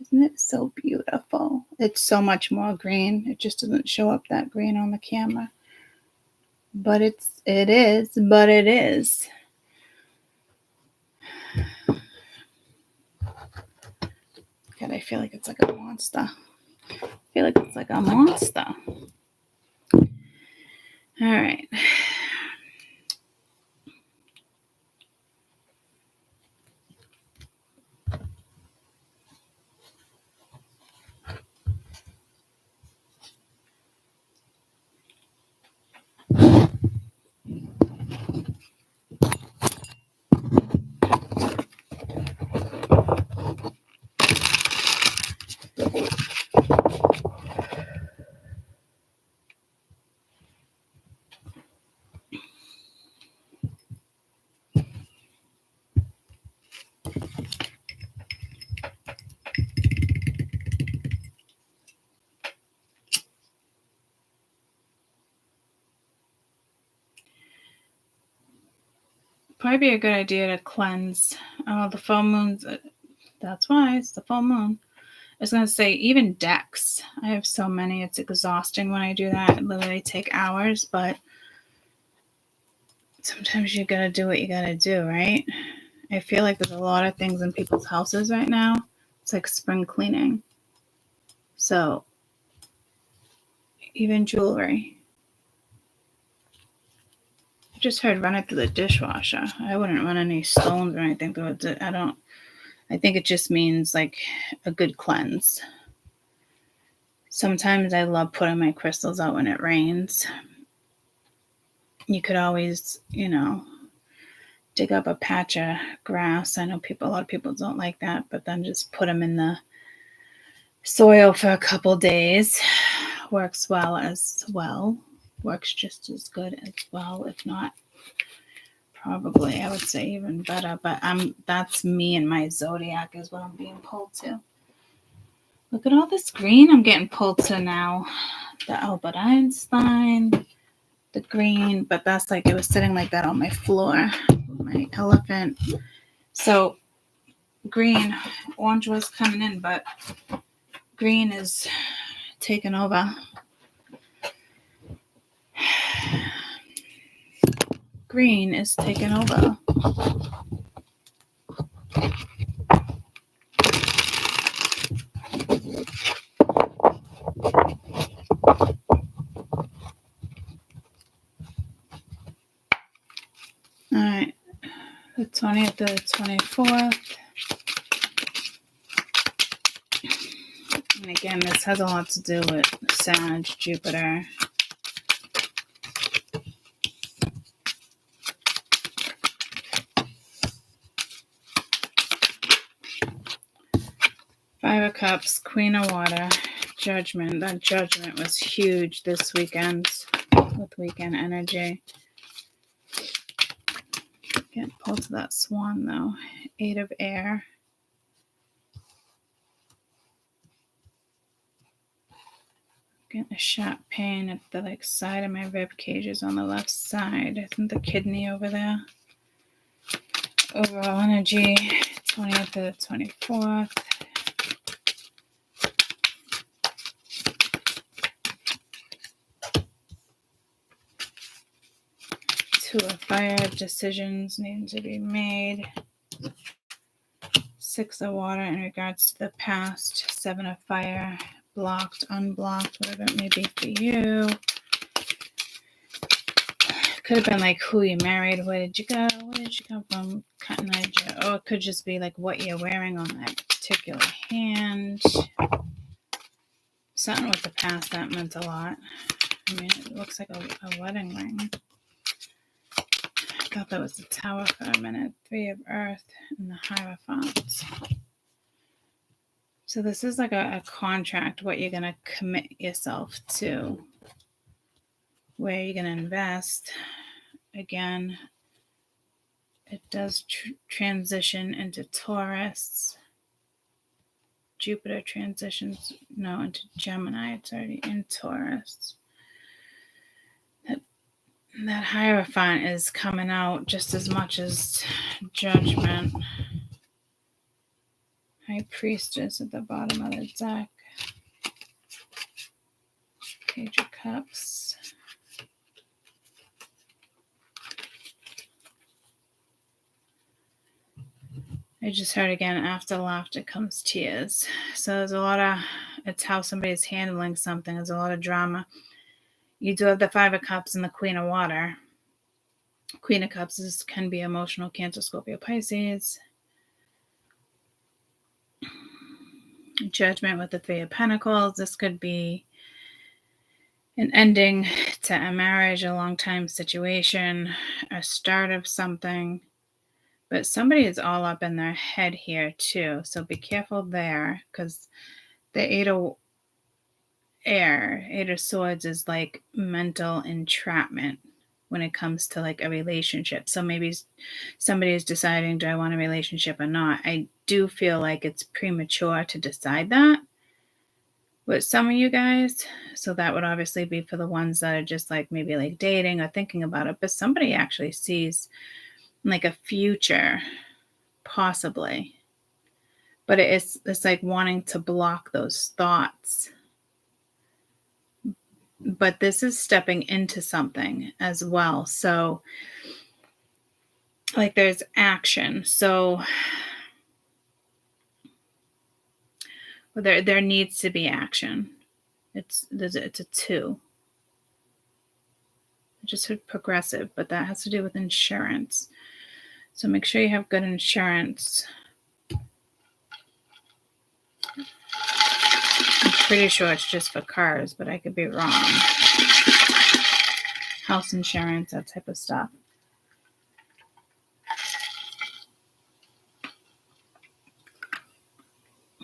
Isn't it so beautiful? It's so much more green. It just doesn't show up that green on the camera. But it is. God, I feel like it's like a monster. All right. Probably be a good idea to cleanse. The full moons. That's why it's the full moon. I was going to say, even decks. I have so many. It's exhausting when I do that. It literally take hours, but sometimes you got to do what you got to do, right? I feel like there's a lot of things in people's houses right now. It's like spring cleaning. So, even jewelry. I just heard run it through the dishwasher. I wouldn't run any stones or anything through it. I think it just means like a good cleanse. Sometimes I love putting my crystals out when it rains. You could always, dig up a patch of grass. I know a lot of people don't like that, but then just put them in the soil for a couple days. Works well as well. Works just as good as well, if not Probably, I would say even better, but that's me and my zodiac is what I'm being pulled to. Look at all this green I'm getting pulled to now. The Albert Einstein, the green, but that's like it was sitting like that on my floor, my elephant. So green, orange was coming in, but green is taking over. Green is taking over. All right, the 20th to the 24th. And again, this has a lot to do with Sag, Jupiter. Five of Cups, Queen of Water, Judgment. That Judgment was huge this weekend with weekend energy. Getting pulled to that Swan though. Eight of Air. Getting a sharp pain at the side of my rib cages on the left side. I think the kidney over there. Overall energy, 20th to the 24th. Two of Fire, decisions needing to be made. Six of Water in regards to the past. Seven of Fire, blocked, unblocked, whatever it may be for you. Could have been who you married, where did you go, where did you come from, cutting edge, or it could just be what you're wearing on that particular hand. Something with the past that meant a lot. I mean, it looks like a wedding ring. I thought that was the Tower for a minute. Three of Earth and the Hierophant. So this is a contract, what you're going to commit yourself to, where you're going to invest. Again, it does transition into Taurus. Jupiter transitions, into Gemini. It's already in Taurus. That Hierophant is coming out just as much as Judgment. High Priestess at the bottom of the deck. Page of Cups. I just heard again, after laughter comes tears. So there's a lot of, it's how somebody's handling something. There's a lot of drama. You do have the Five of Cups and the Queen of Water. Queen of Cups can be emotional, Cancer, Scorpio, Pisces. Judgment with the Three of Pentacles. This could be an ending to a marriage, a long-time situation, a start of something. But somebody is all up in their head here too. So be careful there, because the Eight of Air, Eight of Swords is mental entrapment when it comes to a relationship. So maybe somebody is deciding, do I want a relationship or not? I do feel like it's premature to decide that with some of you guys. So that would obviously be for the ones that are just maybe dating or thinking about it. But somebody actually sees a future, possibly. But it's wanting to block those thoughts. But this is stepping into something as well. So there's action. So there needs to be action. It's a two. I just heard progressive, but that has to do with insurance. So make sure you have good insurance. I'm pretty sure it's just for cars, but I could be wrong. House insurance, that type of stuff.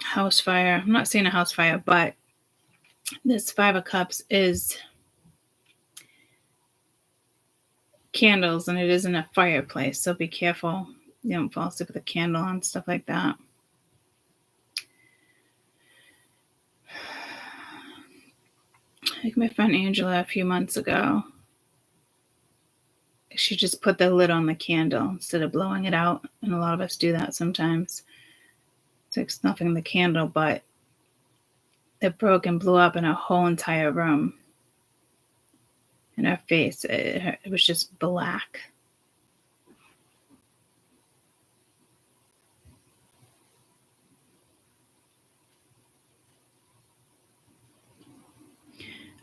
House fire. I'm not seeing a house fire, but this Five of Cups is candles, and it isn't a fireplace, so be careful you don't fall asleep with a candle on, stuff like that. Like my friend Angela a few months ago, she just put the lid on the candle instead of blowing it out, and a lot of us do that sometimes. It's like snuffing the candle, but it broke and blew up in a whole entire room. In her face, it was just black.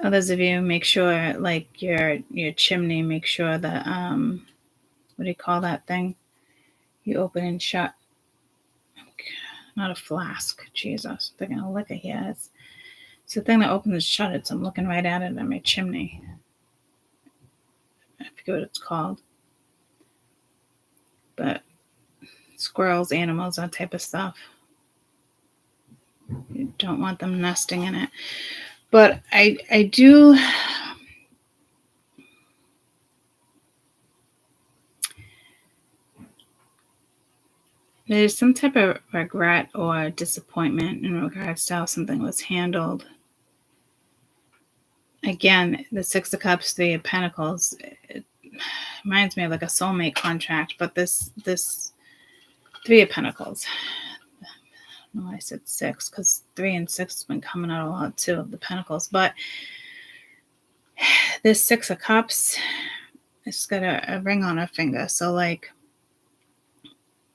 Others of you, make sure, like your chimney, make sure that what do you call that thing? You open and shut. Not a flask. Jesus, they're gonna liquor here. It's the thing that opens and shuts. I'm looking right at it on my chimney. I forget what it's called. But squirrels, animals, that type of stuff. You don't want them nesting in it. But I do. There's some type of regret or disappointment in regards to how something was handled. Again, the Six of Cups, Three of Pentacles, it reminds me of like a soulmate contract, but this Three of Pentacles. No, I said six because 3 and 6 has been coming out a lot too of the Pentacles. But this Six of Cups, it's got a ring on her finger. So like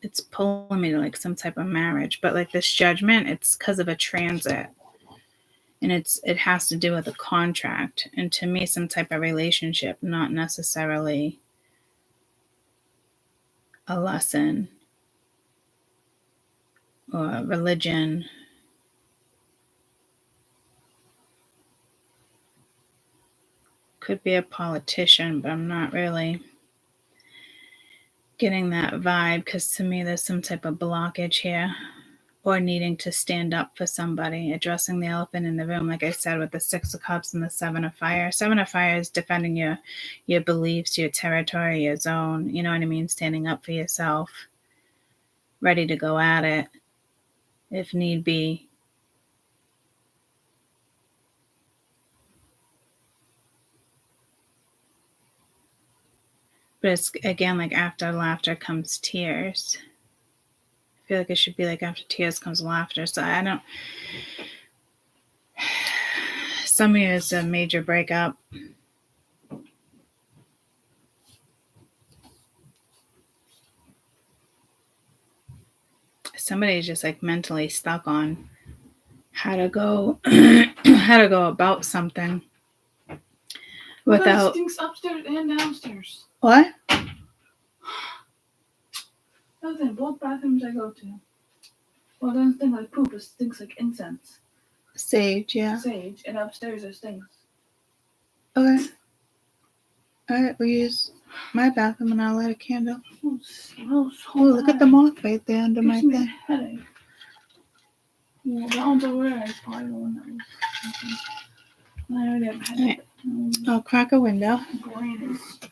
it's pulling me to like some type of marriage. But like this Judgment, it's because of a transit. And it has to do with a contract. And to me, some type of relationship, not necessarily a lesson or religion. Could be a politician, but I'm not really getting that vibe because to me there's some type of blockage here, or needing to stand up for somebody, addressing the elephant in the room, like I said, with the Six of Cups and the Seven of Fire. Seven of Fire is defending your beliefs, your territory, your zone, you know what I mean, standing up for yourself, ready to go at it if need be. But it's, again, like after laughter comes tears. I feel like it should be like after tears comes laughter. So I don't... Some of you is a major breakup. Somebody's just like mentally stuck on how to go about something without... Stinks upstairs and downstairs. What? That's in both bathrooms I go to. Well, it doesn't stink like poop, it stinks like incense. Sage, yeah. Sage, and upstairs it stinks. Okay. Alright, we use my bathroom and I'll light a candle. Oh, look at the moth right there under my thing. Headache. Yeah, that one's over there. It's probably the one that was... I already have a headache. I'll crack a window. Brain is...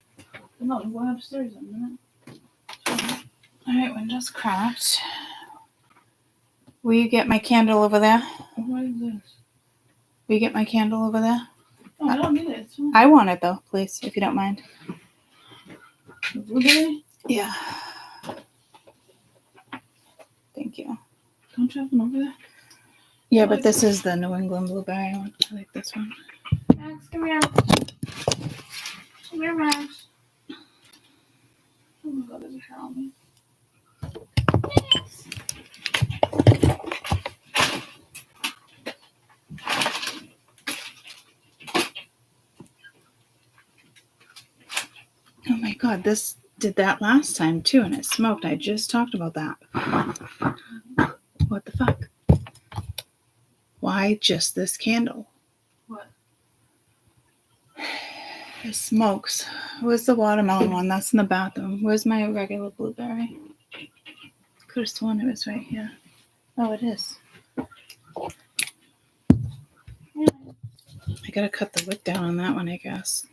No, I'm going upstairs in a minute. Alright, window's cracked. Will you get my candle over there? What is this? Will you get my candle over there? Oh, I don't need it. I want it though, please, if you don't mind. The blueberry? Yeah. Thank you. Don't you have one over there? Yeah, but this is the New England blueberry one. I like this one. Max, come here. Come here, Max. Oh my god, there's a hair on me. Oh my god, this did that last time too, and it smoked. I just talked about that. What the fuck? Why just this candle? What? It smokes. Where's the watermelon one? That's in the bathroom. Where's my regular blueberry? Could have sworn it was right here. Oh, it is. I gotta cut the wick down on that one, I guess.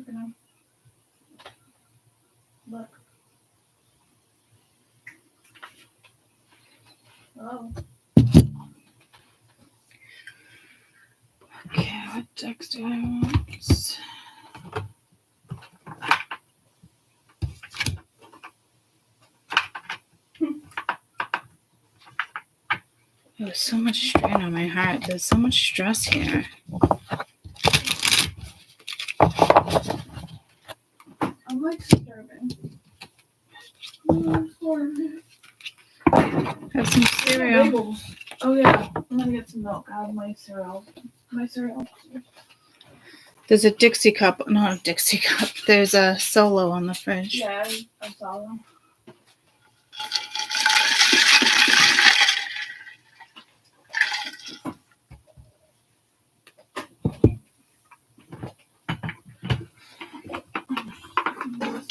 gonna look. Oh. Okay, what decks do I want? There's so much strain on my heart. There's so much stress here. I'm like starving. I'm starving. Have some cereal. Bagels. Oh yeah, I'm gonna get some milk out of my cereal. My cereal. There's a Dixie cup. Not a Dixie cup. There's a Solo on the fridge. Yeah, I saw them.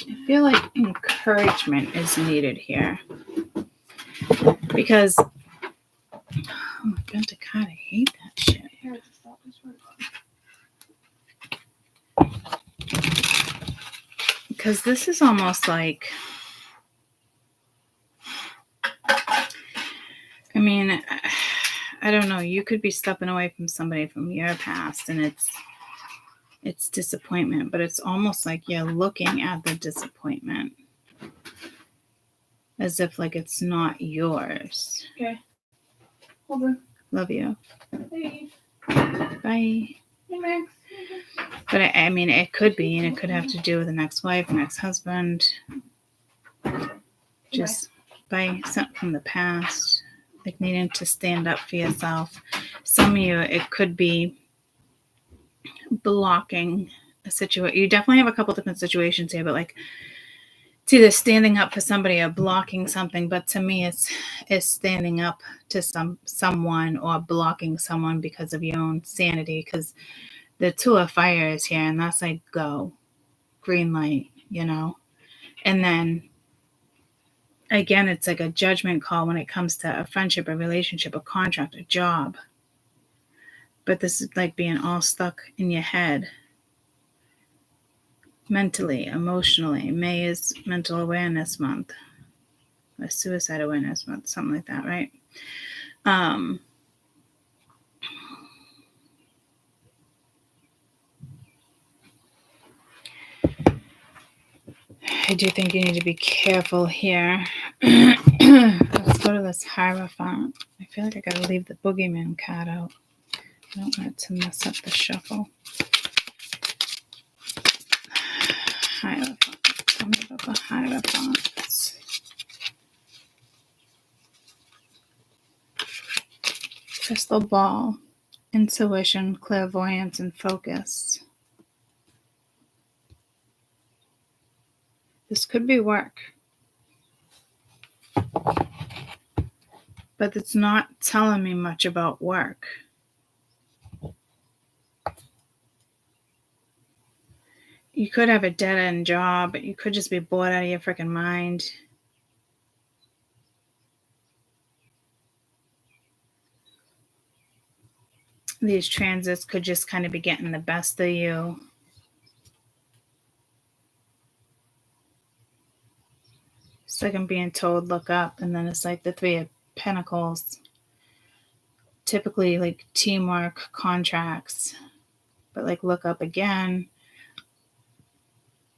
I feel like encouragement is needed here. Because, oh my god, I hate that shit. Here, just stop this right. Because this is almost like, I mean, I don't know. You could be stepping away from somebody from your past, and it's disappointment, but it's almost like you're looking at the disappointment as if like it's not yours. Okay. Hold on. Love you. Hey. Bye. Hey, Max. But I mean, it could be, and it could have to do with an ex-wife, an ex-husband, just by something from the past, like needing to stand up for yourself. Some of you, it could be blocking a situation. You definitely have a couple different situations here, but like it's either standing up for somebody or blocking something. But to me, it's standing up to someone or blocking someone because of your own sanity. Because the Two of Fire is here, and that's like go, green light, and then again, it's like a judgment call when it comes to a friendship, a relationship, a contract, a job. But this is like being all stuck in your head. Mentally, emotionally. May is mental awareness month. Or suicide awareness month, something like that, right? I do think you need to be careful here. Let's go to this Hierophant. I feel like I gotta leave the Boogeyman card out. I don't want it to mess up the shuffle. Hierophant. Tell me about the Hierophants. Crystal ball, intuition, clairvoyance, and focus. This could be work, but it's not telling me much about work. You could have a dead-end job, but you could just be bored out of your freaking mind. These transits could just kind of be getting the best of you. It's like I'm being told, look up, and then it's like the Three of Pentacles. Typically like teamwork, contracts, but like look up again.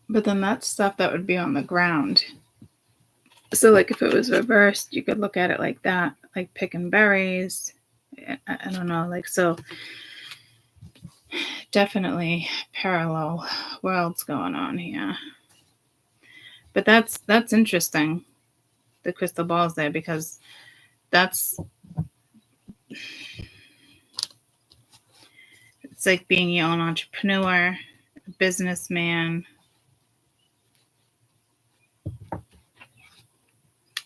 But then that's stuff that would be on the ground. So like if it was reversed, you could look at it like that, like picking berries. I don't know, like, so definitely parallel worlds going on here. But that's interesting, the crystal balls there, because it's like being your own entrepreneur, a businessman.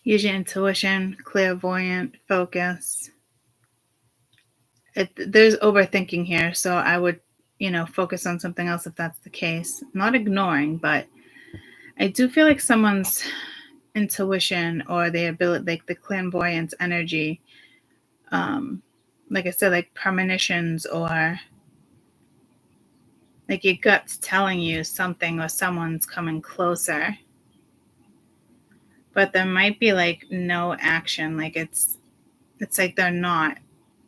Use your intuition, clairvoyant, focus. There's overthinking here, so I would, focus on something else if that's the case. Not ignoring, but I do feel like someone's intuition or the ability, like the clairvoyance energy, like I said, like premonitions or Like your gut's telling you something or someone's coming closer. But there might be like no action. Like it's like they're not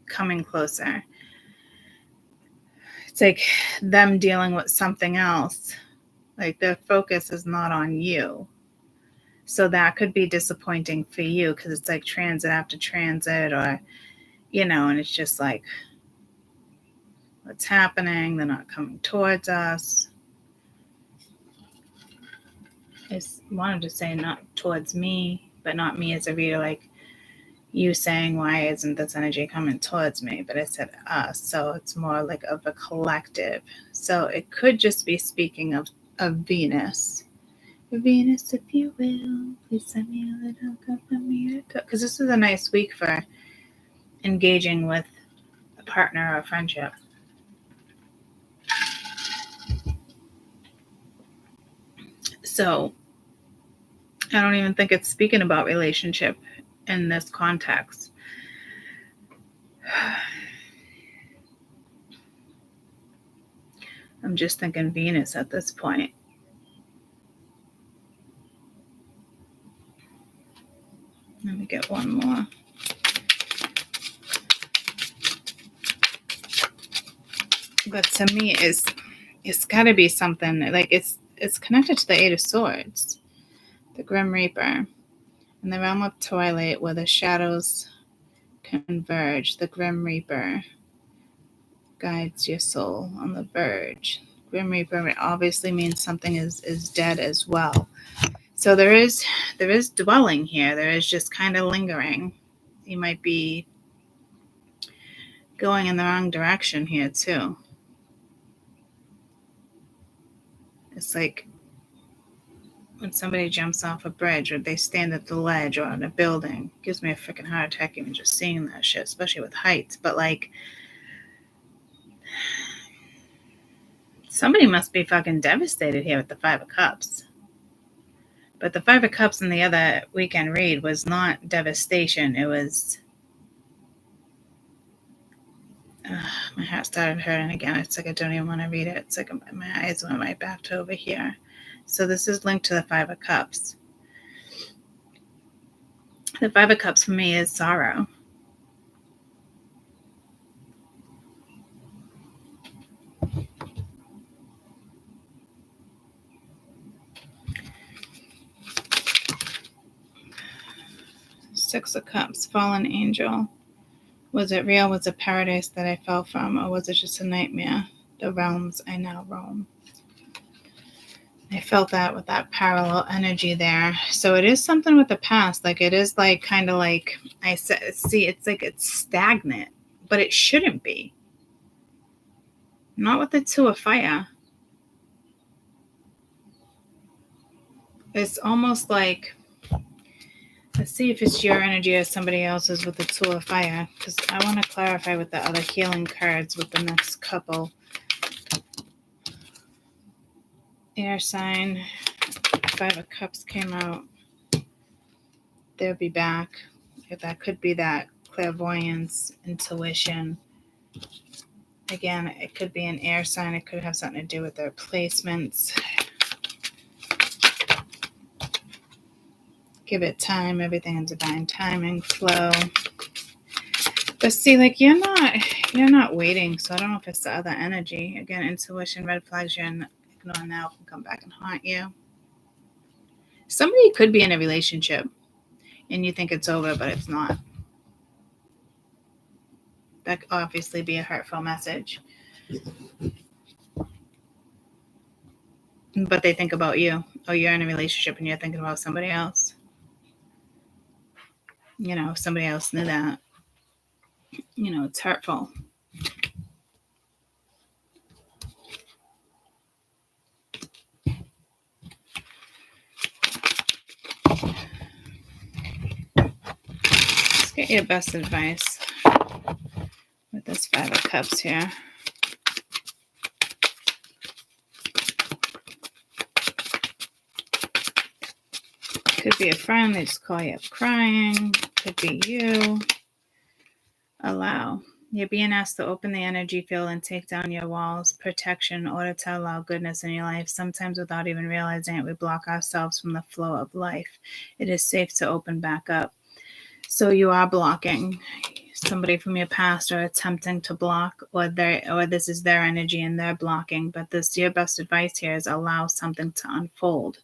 coming closer. It's like them dealing with something else. Like their focus is not on you. So that could be disappointing for you because it's like transit after transit, or, and it's just like, what's happening? They're not coming towards us. I wanted to say not towards me, but not me as a reader, like you saying, why isn't this energy coming towards me? But I said us, so it's more like of a collective. So it could just be speaking of Venus. Venus, if you will, please send me a little cup of me. Because this is a nice week for engaging with a partner or a friendship. So I don't even think it's speaking about relationship in this context. I'm just thinking Venus at this point. Let me get one more. But to me, it's got to be something like it's connected to the Eight of Swords, the Grim Reaper, in the realm of twilight where the shadows converge. The Grim Reaper guides your soul on the verge. Grim Reaper obviously means something is dead as well. So there is dwelling here. There is just kind of lingering. You might be going in the wrong direction here too. It's like when somebody jumps off a bridge or they stand at the ledge or on a building. It gives me a freaking heart attack even just seeing that shit, especially with heights. But like, somebody must be fucking devastated here with the Five of Cups. But the Five of Cups in the other weekend read was not devastation. It was... my heart started hurting again. It's like I don't even want to read it. It's like my eyes went right back to over here. So this is linked to the Five of Cups. The Five of Cups for me is sorrow. Six of Cups, fallen angel. Was it real? Was it paradise that I fell from? Or was it just a nightmare? The realms I now roam. I felt that with that parallel energy there. So it is something with the past. Like it is like kind of like I said, see, it's like it's stagnant, but it shouldn't be. Not with the Two of Fire. It's almost like, let's see if it's your energy or somebody else's with the Two of Fire, because I want to clarify with the other healing cards with the next couple. Air sign, Five of Cups came out. They'll be back. That could be that clairvoyance, intuition. Again, it could be an air sign. It could have something to do with their placements. Give it time. Everything in divine timing, flow. But see, like you're not waiting. So I don't know if it's the other energy. Again, intuition, red flags. You're ignoring now can come back and haunt you. Somebody could be in a relationship and you think it's over, but it's not. That could obviously be a hurtful message. But they think about you. Oh, you're in a relationship and you're thinking about somebody else. If somebody else knew that, it's hurtful. Let's get your best advice with this Five of Cups here. Could be a friend, they just call you up crying. Could be you. Allow. You're being asked to open the energy field and take down your walls, protection, in order to allow goodness in your life. Sometimes without even realizing it, we block ourselves from the flow of life. It is safe to open back up. So you are blocking somebody from your past, or attempting to block, or this is their energy and they're blocking. But your best advice here is allow something to unfold.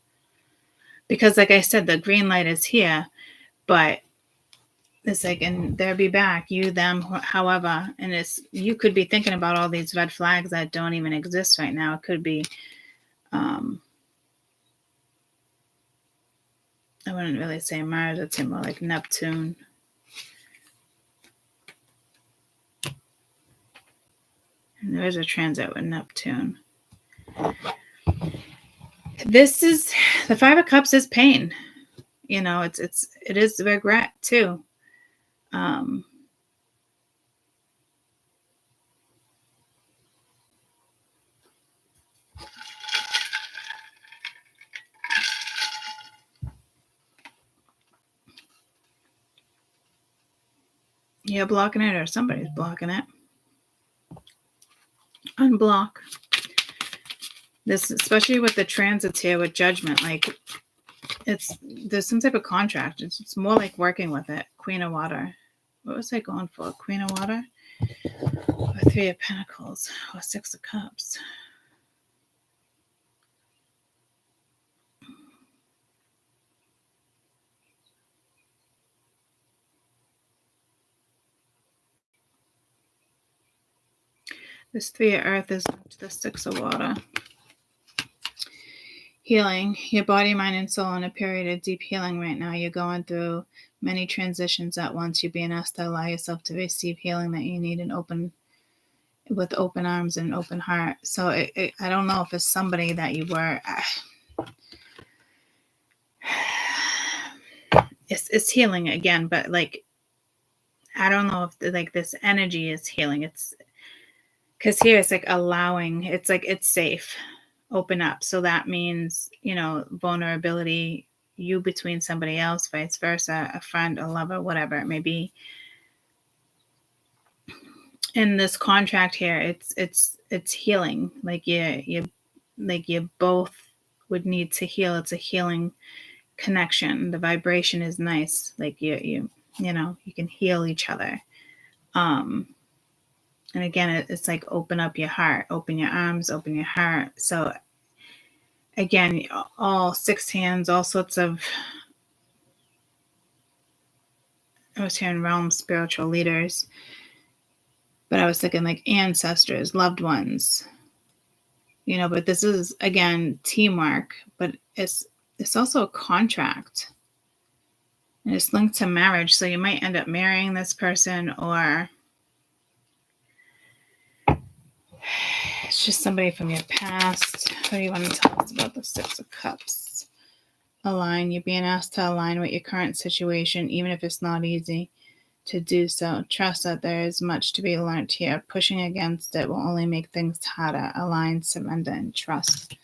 Because like I said, the green light is here, but it's like, and they'll be back, you, them, however. And you could be thinking about all these red flags that don't even exist right now. It could be, I wouldn't really say Mars, I'd say more like Neptune. And there is a transit with Neptune. This is, the Five of Cups is pain. You know, it is regret too. You're blocking it, or somebody's blocking it. Unblock. This, especially with the transits here with Judgment, like there's some type of contract. It's more like working with it. Queen of Water. What was I going for? Queen of Water? Or Three of Pentacles? Or Six of Cups? This Three of Earth is the Six of Water. Healing. Your body, mind, and soul in a period of deep healing right now. You're going through many transitions at once. You're being asked to allow yourself to receive healing that you need with open arms and open heart. So I don't know if it's somebody that you were. It's healing again, but like, I don't know if like this energy is healing. It's because here it's like allowing. It's like it's safe. Open up. So that means, you know, vulnerability, you between somebody else, vice versa, a friend, a lover, whatever it may be. In this contract here, it's healing. Like you both would need to heal. It's a healing connection. The vibration is nice. Like you know, you can heal each other. And again, it's like open up your heart, open your arms, open your heart. So again, all six hands, all sorts of, I was hearing realm spiritual leaders, but I was thinking like ancestors, loved ones, you know, but this is again, teamwork, but it's also a contract, and it's linked to marriage. So you might end up marrying this person, or it's just somebody from your past. What do you want to tell us about the Six of Cups? Align. You're being asked to align with your current situation, even if it's not easy to do so. Trust that there is much to be learned here. Pushing against it will only make things harder. Align, surrender, and trust.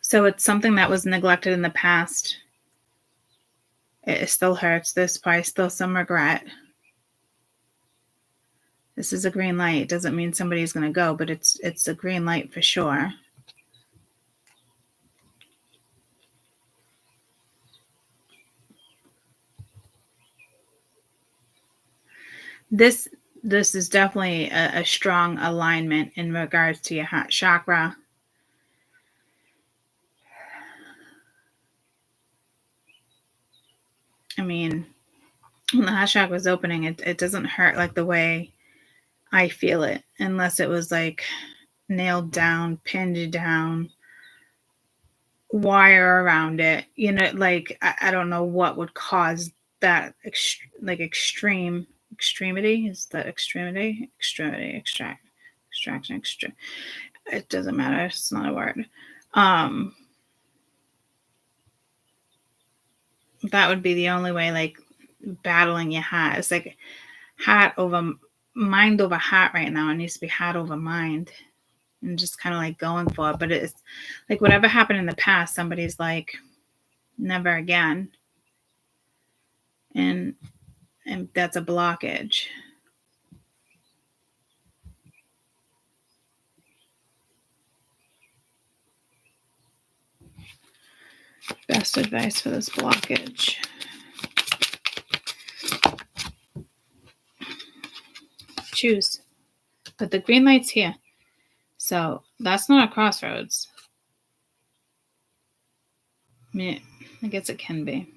So it's something that was neglected in the past. It still hurts. There's probably still some regret. This is a green light. It doesn't mean somebody's going to go, but it's a green light for sure. This is definitely a strong alignment in regards to your heart chakra. I mean, when the heart chakra is opening, it doesn't hurt like the way I feel it, unless it was like nailed down, pinned down, wire around it. You know, like I don't know what would cause that extremity. Is that extraction? It doesn't matter. It's not a word. That would be the only way, like battling your heart. It's like heart over mind over heart right now. It needs to be heart over mind, and just kind of like going for it. But it's like whatever happened in the past, somebody's like, never again. And that's a blockage. Best advice for this blockage. Choose. But the green light's here. So that's not a crossroads. I mean, I guess it can be.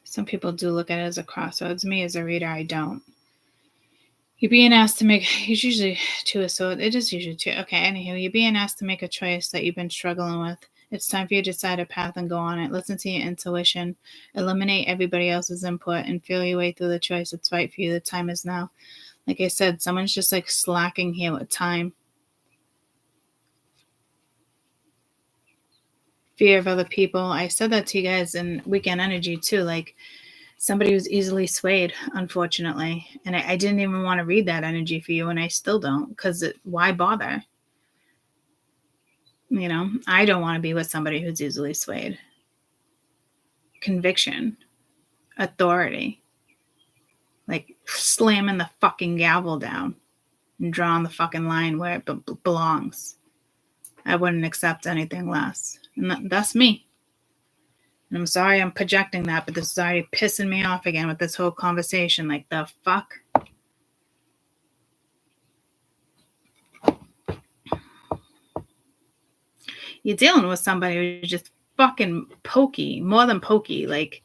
Some people do look at it as a crossroads. Me as a reader, I don't. You're being asked to make, it's usually two of swords. It is usually two. Okay, anywho, you're being asked to make a choice that you've been struggling with. It's time for you to decide a path and go on it. Listen to your intuition. Eliminate everybody else's input and feel your way through the choice that's right for you. The time is now. Like I said, someone's just like slacking here with time. Fear of other people. I said that to you guys in weekend energy too. Like, somebody who's easily swayed, unfortunately. And I didn't even want to read that energy for you, and I still don't, because why bother? You know, I don't want to be with somebody who's easily swayed. Conviction, authority, like slamming the fucking gavel down and drawing the fucking line where it belongs. I wouldn't accept anything less. And that's me. And I'm sorry I'm projecting that, but this is already pissing me off again with this whole conversation. Like, the fuck? You're dealing with somebody who's just fucking pokey, more than pokey. Like,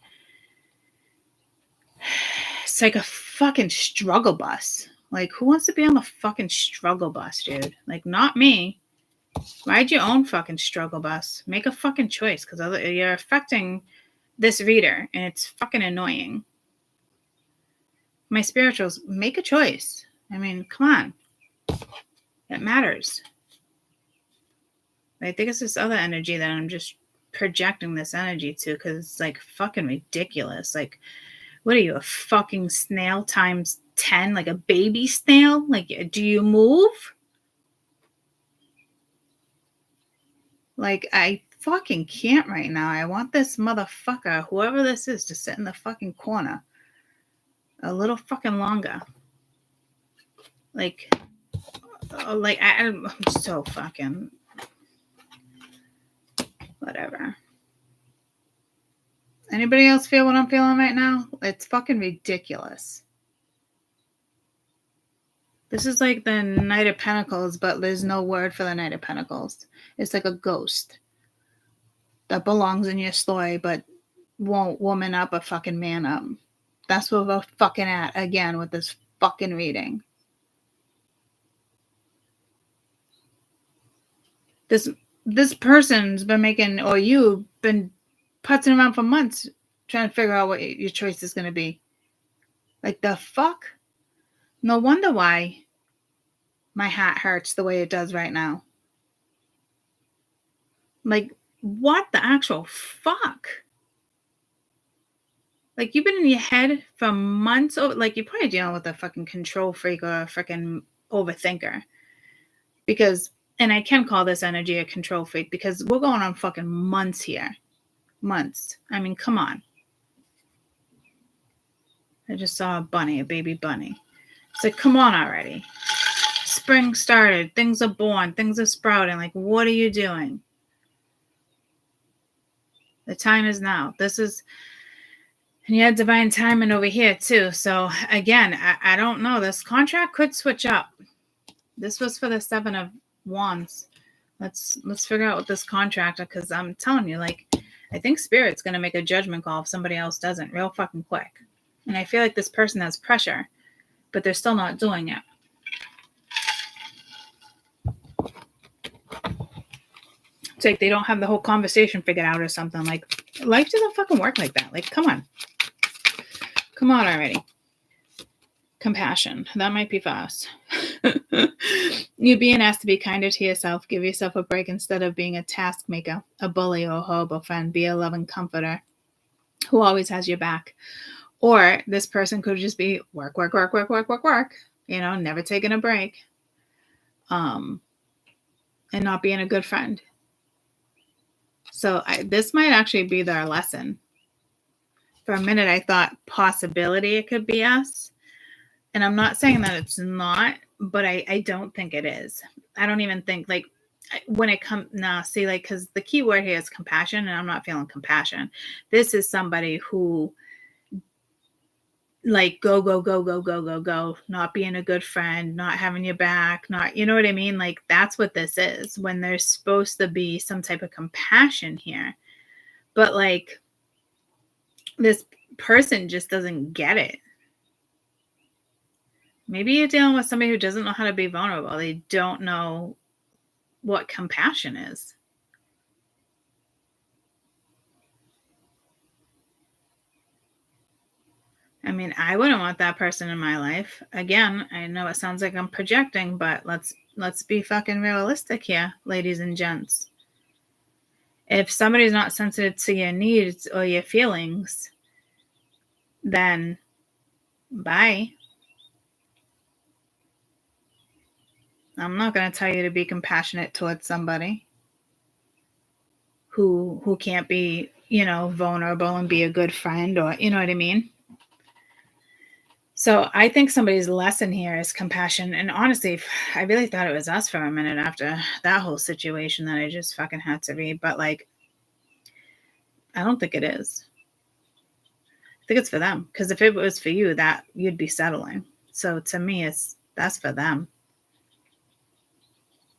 it's like a fucking struggle bus. Like, who wants to be on the fucking struggle bus, dude? Like, not me. Ride your own fucking struggle bus. Make a fucking choice, because you're affecting this reader, and it's fucking annoying. My spirituals, make a choice. I mean, come on. It matters. I think it's this other energy that I'm just projecting this energy to, because it's like fucking ridiculous. Like, what are you, a fucking snail times 10? Like a baby snail? Like, do you move? Like, I fucking can't right now. I want this motherfucker, whoever this is, to sit in the fucking corner a little fucking longer. Like I'm so fucking whatever. Anybody else feel what I'm feeling right now? It's fucking ridiculous. This is like the Knight of Pentacles, but there's no word for the Knight of Pentacles. It's like a ghost that belongs in your story, but won't woman up or fucking man up. That's what we're fucking at again with this fucking reading. This person's been making, or you've been putzing around for months trying to figure out what your choice is going to be. Like, the fuck? No wonder why my heart hurts the way it does right now. Like, what the actual fuck? Like, you've been in your head for months. Like, you're probably dealing with a fucking control freak or a freaking overthinker. Because, and I can call this energy a control freak, because we're going on fucking months here. Months. I mean, come on. I just saw a baby bunny. It's like, come on already. Spring started. Things are born. Things are sprouting. Like, what are you doing? The time is now. This is, and you had divine timing over here too. So again, I don't know. This contract could switch up. This was for the 7 of Wands. Let's figure out what this contract, because I'm telling you, like, I think Spirit's going to make a judgment call if somebody else doesn't, real fucking quick. And I feel like this person has pressure, but they're still not doing it. It's like they don't have the whole conversation figured out or something. Like, life doesn't fucking work like that. Like, come on. Come on already. Compassion. That might be for us. You're being asked to be kinder to yourself. Give yourself a break instead of being a task maker, a bully, or a horrible friend. Be a loving comforter who always has your back. Or this person could just be work. You know, never taking a break. And not being a good friend. So this might actually be their lesson. For a minute, I thought possibility it could be us. And I'm not saying that it's not, but I don't think it is. I don't even think, like, when it comes, now, see, like, because the key word here is compassion, and I'm not feeling compassion. This is somebody who, like, go, not being a good friend, not having your back, not, you know what I mean? Like, that's what this is, when there's supposed to be some type of compassion here. But, like, this person just doesn't get it. Maybe you're dealing with somebody who doesn't know how to be vulnerable. They don't know what compassion is. I mean, I wouldn't want that person in my life. Again, I know it sounds like I'm projecting, but let's be fucking realistic here, ladies and gents. If somebody's not sensitive to your needs or your feelings, then bye. I'm not going to tell you to be compassionate towards somebody who can't be, vulnerable and be a good friend, or, you know what I mean? So I think somebody's lesson here is compassion. And honestly, I really thought it was us for a minute after that whole situation that I just fucking had to read. But, like, I don't think it is. I think it's for them. Because if it was for you, that you'd be settling. So to me, that's for them.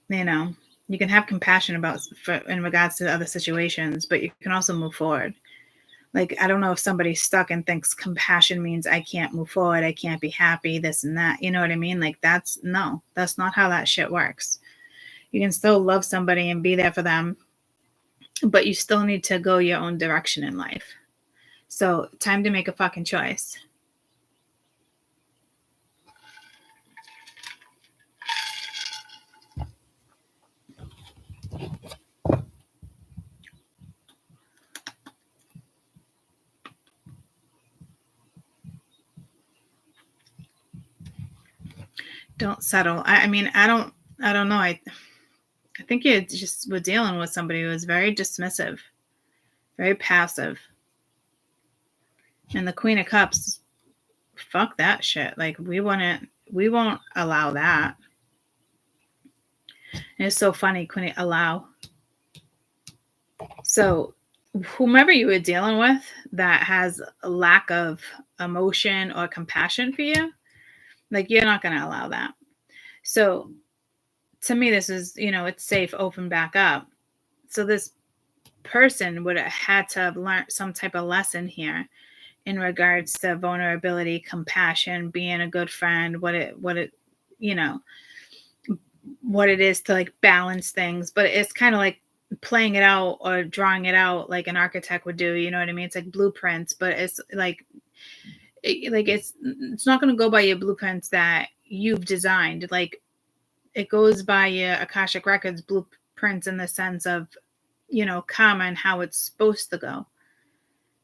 You can have compassion in regards to other situations, but you can also move forward. Like, I don't know if somebody's stuck and thinks compassion means I can't move forward, I can't be happy, this and that. You know what I mean? Like, that's not how that shit works. You can still love somebody and be there for them, but you still need to go your own direction in life. So, time to make a fucking choice. Don't settle. I mean, I don't know. I think you just were dealing with somebody who was very dismissive, very passive. And the Queen of Cups, fuck that shit. Like, we won't allow that. And it's so funny, Queen allow. So whomever you were dealing with that has a lack of emotion or compassion for you, like, you're not going to allow that. So to me, this is, it's safe, open back up. So this person would have had to have learned some type of lesson here in regards to vulnerability, compassion, being a good friend, what it is to, like, balance things. But it's kind of like playing it out or drawing it out like an architect would do. You know what I mean? It's like blueprints, but it's like it's not going to go by your blueprints that you've designed. Like, it goes by your Akashic Records blueprints in the sense of, karma and how it's supposed to go.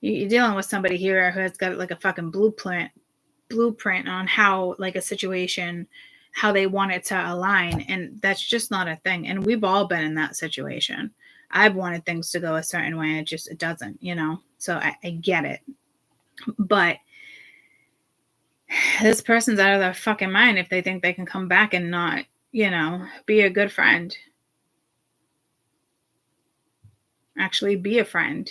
You're dealing with somebody here who has got, like, a fucking blueprint on how, like, a situation, how they want it to align. And that's just not a thing. And we've all been in that situation. I've wanted things to go a certain way. It doesn't, so I get it. But this person's out of their fucking mind if they think they can come back and not, be a good friend. Actually be a friend.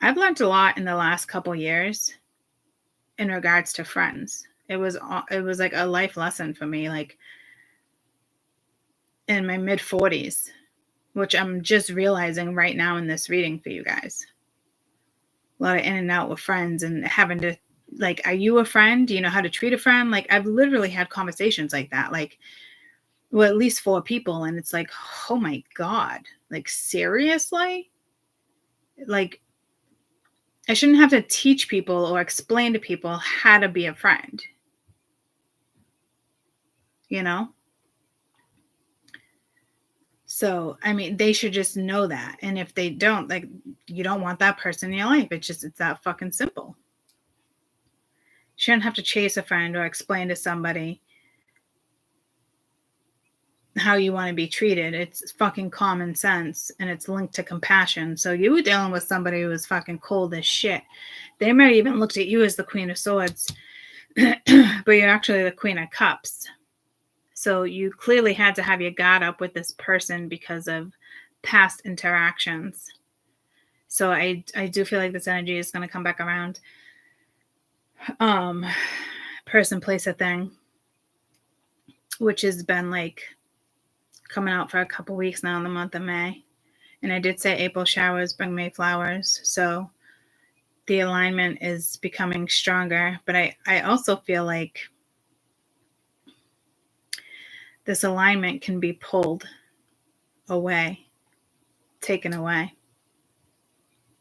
I've learned a lot in the last couple years in regards to friends. It was like a life lesson for me, like, in my mid 40s, which I'm just realizing right now in this reading for you guys. A lot of in and out with friends and having to, like, are you a friend? Do you know how to treat a friend? Like, I've literally had conversations like that, like, well, at least 4 people. And it's like, oh my God, like, seriously? Like, I shouldn't have to teach people or explain to people how to be a friend. So, I mean, they should just know that. And if they don't, like, you don't want that person in your life. It's that fucking simple. Shouldn't have to chase a friend or explain to somebody how you want to be treated. It's fucking common sense, and it's linked to compassion. So you were dealing with somebody who was fucking cold as shit. They might even looked at you as the Queen of Swords, but you're actually the Queen of Cups. So you clearly had to have your guard up with this person because of past interactions. So I do feel like this energy is going to come back around. Person, place, a thing, which has been like coming out for a couple weeks now in the month of May. And I did say April showers bring May flowers. So the alignment is becoming stronger. But I also feel like this alignment can be pulled away, taken away,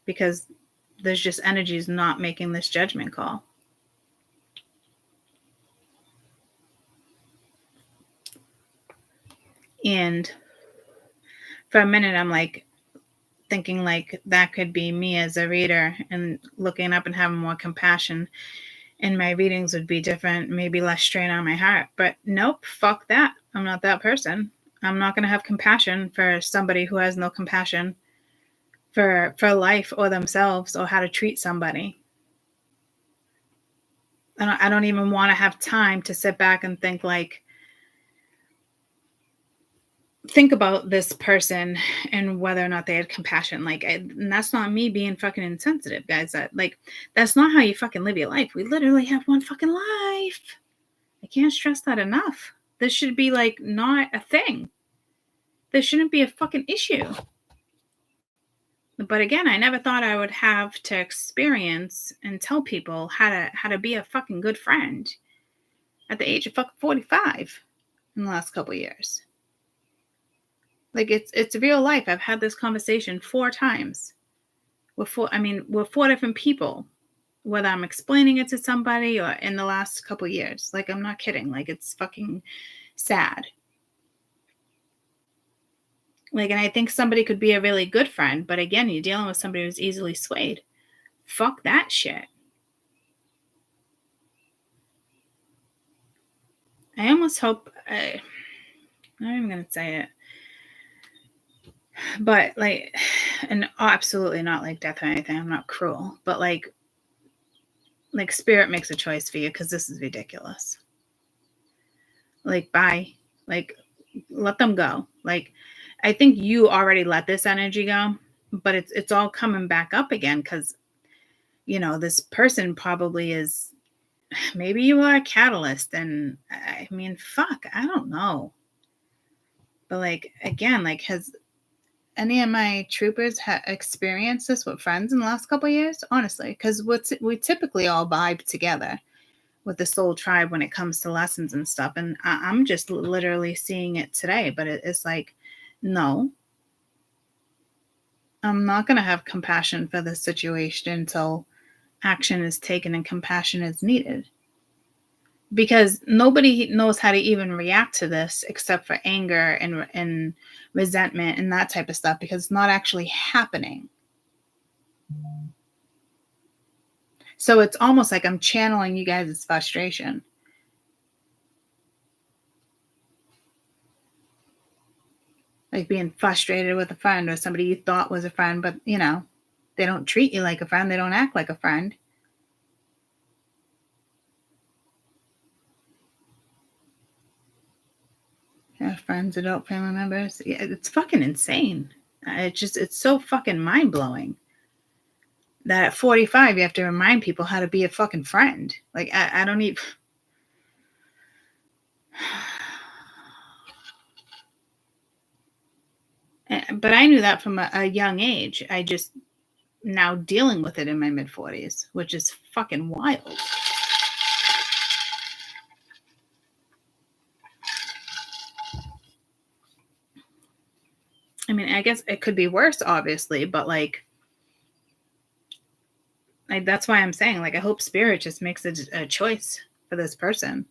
because there's just energies not making this judgment call. And for a minute, I'm like thinking like that could be me as a reader, and looking up and having more compassion, and my readings would be different, maybe less strain on my heart. But nope, fuck that. I'm not that person. I'm not going to have compassion for somebody who has no compassion for life or themselves or how to treat somebody. I don't even want to have time to sit back and think about this person and whether or not they had compassion. And that's not me being fucking insensitive, guys. That's not how you fucking live your life. We literally have one fucking life. I can't stress that enough. This should be not a thing. This shouldn't be a fucking issue. But again, I never thought I would have to experience and tell people how to be a fucking good friend at the age of fucking 45 in the last couple of years. It's real life. I've had this conversation 4 times with 4 different people, whether I'm explaining it to somebody or in the last couple of years. I'm not kidding. It's fucking sad. And I think somebody could be a really good friend, but again, you're dealing with somebody who's easily swayed. Fuck that shit. I almost hope, I'm not even going to say it, but and absolutely not death or anything. I'm not cruel, but spirit makes a choice for you, because this is ridiculous. Bye. Let them go. I think you already let this energy go, but it's all coming back up again, because this person probably is, maybe you are a catalyst, and I mean, fuck, I don't know. But again, has any of my troopers experienced this with friends in the last couple of years? Honestly, because we typically all vibe together with the soul tribe when it comes to lessons and stuff. And I'm just literally seeing it today, but it's no, I'm not going to have compassion for this situation until action is taken and compassion is needed. Because nobody knows how to even react to this except for anger and resentment and that type of stuff, because it's not actually happening. So it's almost like I'm channeling you guys' frustration. Being frustrated with a friend or somebody you thought was a friend, but they don't treat you like a friend. They don't act like a friend. Yeah, friends, adult family members. Yeah, it's fucking insane. It's so fucking mind-blowing that at 45 you have to remind people how to be a fucking friend. I don't even... But I knew that from a young age. I just now dealing with it in my mid-40s, which is fucking wild. I mean, I guess it could be worse, obviously, but that's why I'm saying, I hope spirit just makes a choice for this person,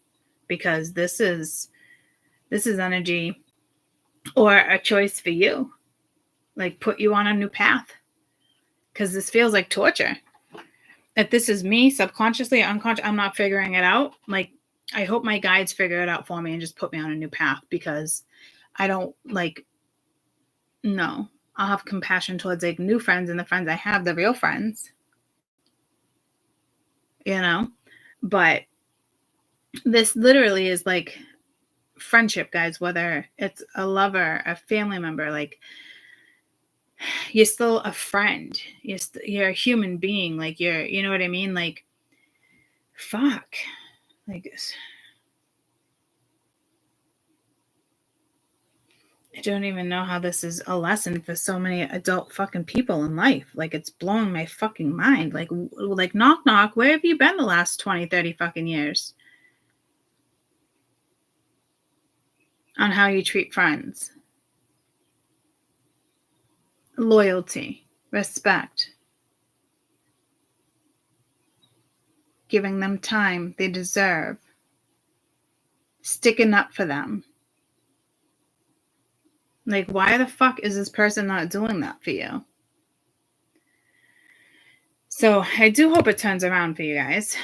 because this is energy, or a choice for you, put you on a new path, because this feels like torture. If this is me subconsciously, unconscious, I'm not figuring it out. I hope my guides figure it out for me and just put me on a new path, because I don't like, no. I'll have compassion towards like new friends and the friends I have, the real friends, you know? But this literally is like friendship, guys, whether it's a lover, a family member, like you're still a friend. You're a human being. Like you know what I mean? Like, fuck. Like, I don't even know how this is a lesson for so many adult fucking people in life. Like, it's blowing my fucking mind. Like knock, knock, where have you been the last 20, 30 fucking years? On how you treat friends. Loyalty, respect, giving them time they deserve, sticking up for them. Like, why the fuck is this person not doing that for you? So I do hope it turns around for you guys.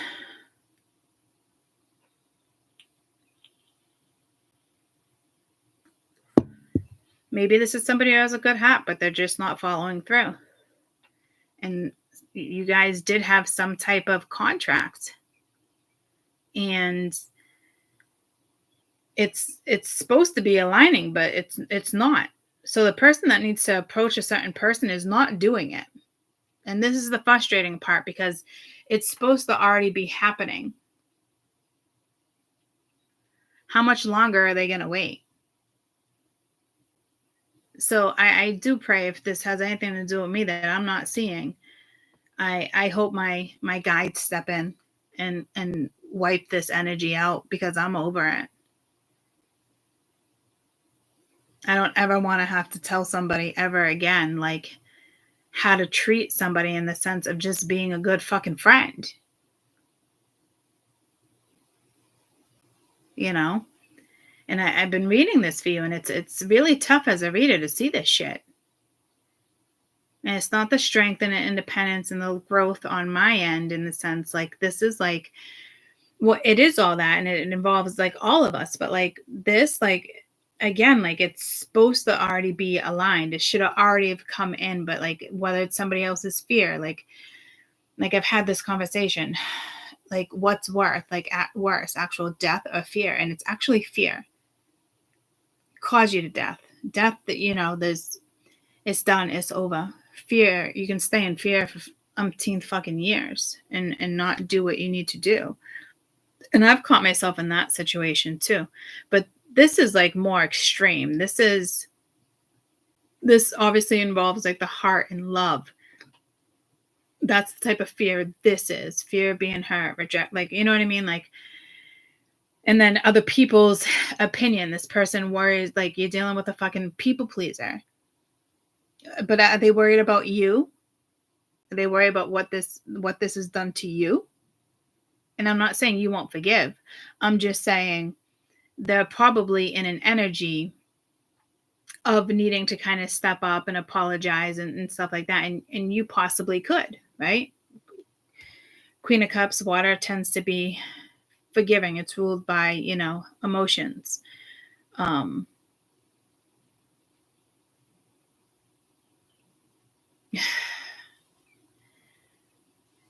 Maybe this is somebody who has a good heart, but they're just not following through. And you guys did have some type of contract. And it's supposed to be aligning, but it's not. So the person that needs to approach a certain person is not doing it. And this is the frustrating part because it's supposed to already be happening. How much longer are they going to wait? So I do pray, if this has anything to do with me that I'm not seeing, I hope my guides step in and wipe this energy out, because I'm over it. I don't ever want to have to tell somebody ever again, like, how to treat somebody in the sense of just being a good fucking friend. You know? And I've been reading this for you, and it's really tough as a reader to see this shit. And it's not the strength and the independence and the growth on my end, in the sense, like, this is like, well, it is all that, and it involves like all of us, but like this, like, again, like, it's supposed to already be aligned. It should have already have come in, but like, whether it's somebody else's fear, like I've had this conversation, like, what's worth, like, at worst, actual death or fear? And it's actually fear. Cause you to death that, you know, it's done, it's over. Fear, you can stay in fear for umpteen fucking years and not do what you need to do. And I've caught myself in that situation too. But this is like more extreme. This obviously involves like the heart and love. That's the type of fear this is. Fear of being hurt, reject, like, you know what I mean? Like, and then other people's opinion. This person worries, like, you're dealing with a fucking people pleaser. But are they worried about you? Are they worried about what this has done to you? And I'm not saying you won't forgive. I'm just saying they're probably in an energy of needing to kind of step up and apologize and stuff like that. And you possibly could, right? Queen of Cups, water tends to be forgiving. It's ruled by, you know, emotions.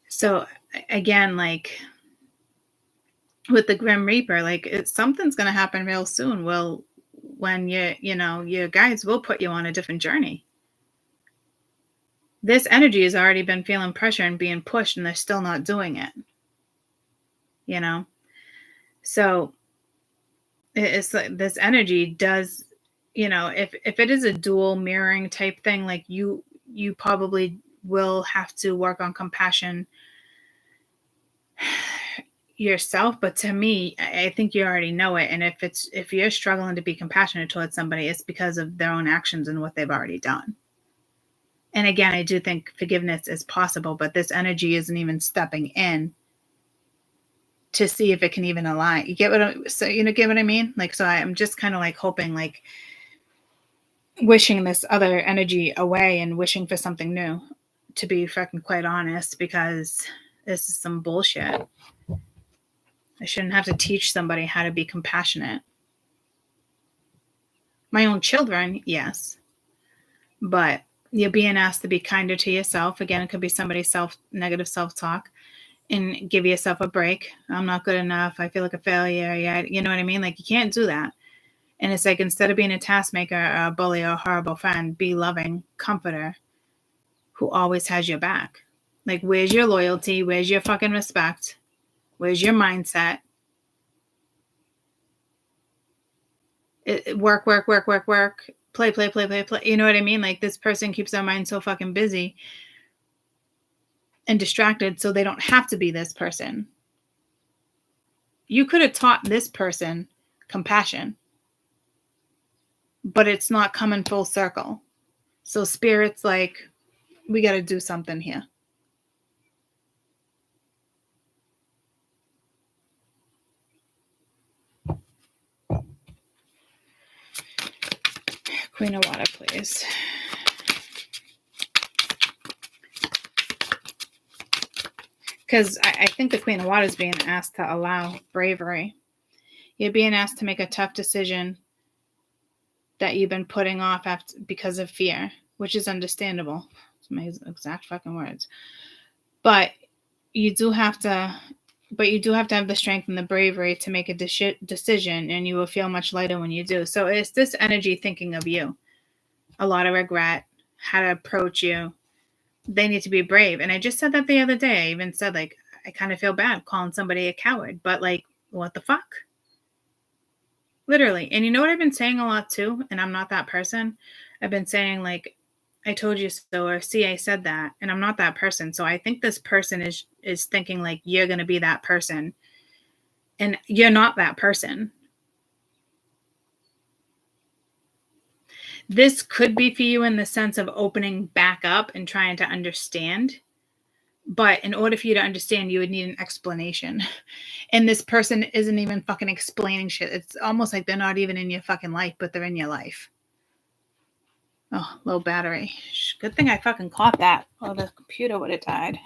So again, like with the Grim Reaper, like, something's going to happen real soon. Well, when your guides will put you on a different journey. This energy has already been feeling pressure and being pushed, and they're still not doing it. You know? So it's like this energy does, you know, if it is a dual mirroring type thing, like you probably will have to work on compassion yourself. But to me, I think you already know it. And if you're struggling to be compassionate towards somebody, it's because of their own actions and what they've already done. And again, I do think forgiveness is possible, but this energy isn't even stepping in to see if it can even align. You get what I mean? Like, so I'm just kind of like hoping, like, wishing this other energy away and wishing for something new, to be fucking quite honest, because this is some bullshit. I shouldn't have to teach somebody how to be compassionate. My own children, yes. But you're being asked to be kinder to yourself. Again, it could be somebody's negative self-talk, and give yourself a break. I'm not good enough. I feel like a failure. Yeah, you know what I mean? Like, you can't do that. And it's like, instead of being a taskmaker, or a bully, or a horrible friend, be loving comforter who always has your back. Like, where's your loyalty? Where's your fucking respect? Where's your mindset? Work, work, work, work, work. Play, play, play, play, play. You know what I mean? Like, this person keeps their mind so fucking busy and distracted so they don't have to be this person. You could have taught this person compassion, but it's not coming full circle. So Spirit's like, we got to do something here. Queen of Water, please. Because I think the Queen of Water is being asked to allow bravery. You're being asked to make a tough decision that you've been putting off because of fear, which is understandable. It's my exact fucking words. But you do have to have the strength and the bravery to make a decision, and you will feel much lighter when you do. So it's this energy thinking of you. A lot of regret, how to approach you. They need to be brave. And I just said that the other day. I even said, like, I kind of feel bad calling somebody a coward, but like, what the fuck? Literally. And you know what I've been saying a lot too? And I'm not that person. I've been saying, like, I told you so, or see, I said that, and I'm not that person. So I think this person is thinking like you're going to be that person, and you're not that person. This could be for you in the sense of opening back up and trying to understand. But in order for you to understand, you would need an explanation. And this person isn't even fucking explaining shit. It's almost like they're not even in your fucking life, but they're in your life. Oh, low battery. Good thing I fucking caught that, or the computer would have died.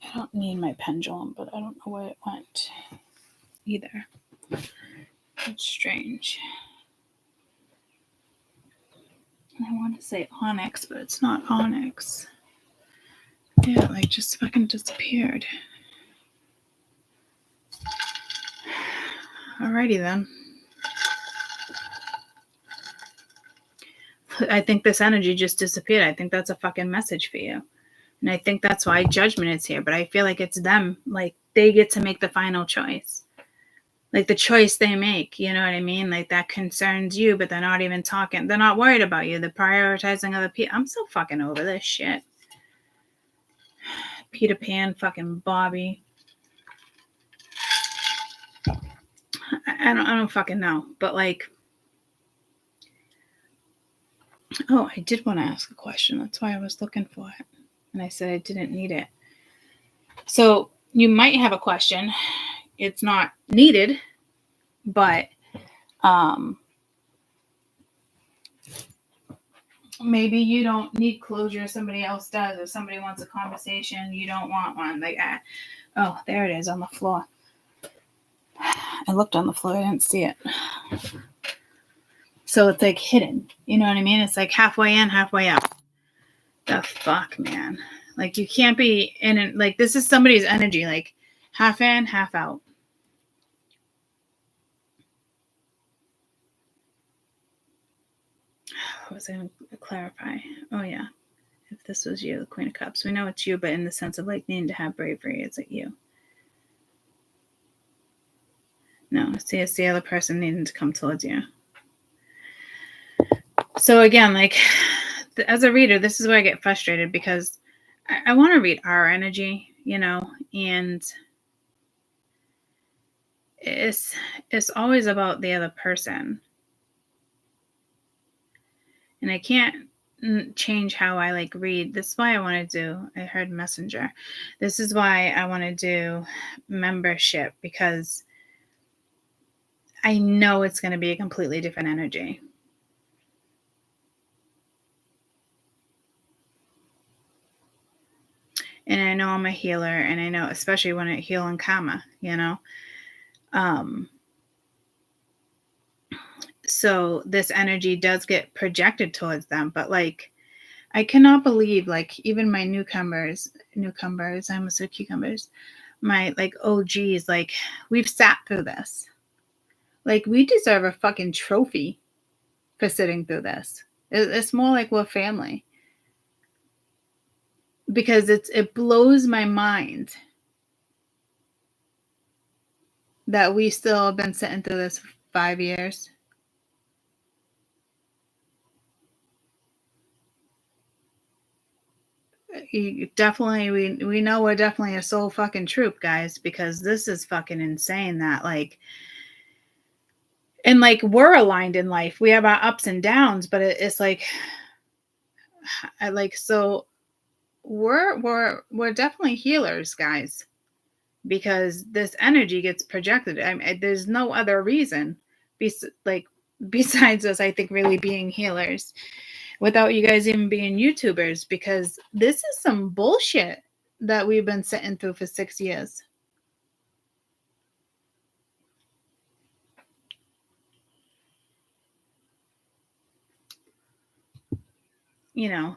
I don't need my pendulum, but I don't know where it went either. It's strange. I want to say onyx, but it's not onyx. Yeah, like just fucking disappeared. Alrighty then. I think this energy just disappeared. I think that's a fucking message for you. And I think that's why judgment is here. But I feel like it's them. Like, they get to make the final choice. Like, the choice they make. You know what I mean? Like, that concerns you, but they're not even talking. They're not worried about you. They're prioritizing other people. I'm so fucking over this shit. Peter Pan, fucking Bobby. I don't fucking know. But like, oh, I did want to ask a question. That's why I was looking for it. And I said I didn't need it. So you might have a question. It's not needed, but maybe you don't need closure. Somebody else does. If somebody wants a conversation, you don't want one. Like, oh, there it is on the floor. I looked on the floor. I didn't see it. So it's like hidden. You know what I mean? It's like halfway in, halfway out. The fuck, man. Like, you can't be in it. Like, this is somebody's energy. Like, half in, half out. What was I going to clarify? Oh, yeah. If this was you, the Queen of Cups. We know it's you, but in the sense of like needing to have bravery, it's like you. No, see, it's the other person needing to come towards you. So again, like, as a reader, this is where I get frustrated, because I want to read our energy, you know, and it's always about the other person. And I can't change how I like read. This is why I want to do, I heard Messenger. This is why I want to do membership, because I know it's going to be a completely different energy. And I know I'm a healer, and I know, especially when I heal in karma, you know. So this energy does get projected towards them, but like, I cannot believe, like, even my newcomers, I almost said cucumbers, my like OGs, like, we've sat through this. Like, we deserve a fucking trophy for sitting through this. It's more like we're family. Because it blows my mind that we still have been sitting through this for 5 years. Definitely, we know we're definitely a soul fucking troop, guys, because this is fucking insane that, like, and like, we're aligned in life. We have our ups and downs, but it's like, I like, so we're definitely healers, guys, because this energy gets projected. I mean, there's no other reason besides us, I think, really being healers, without you guys even being YouTubers, because this is some bullshit that we've been sitting through for 6 years. You know,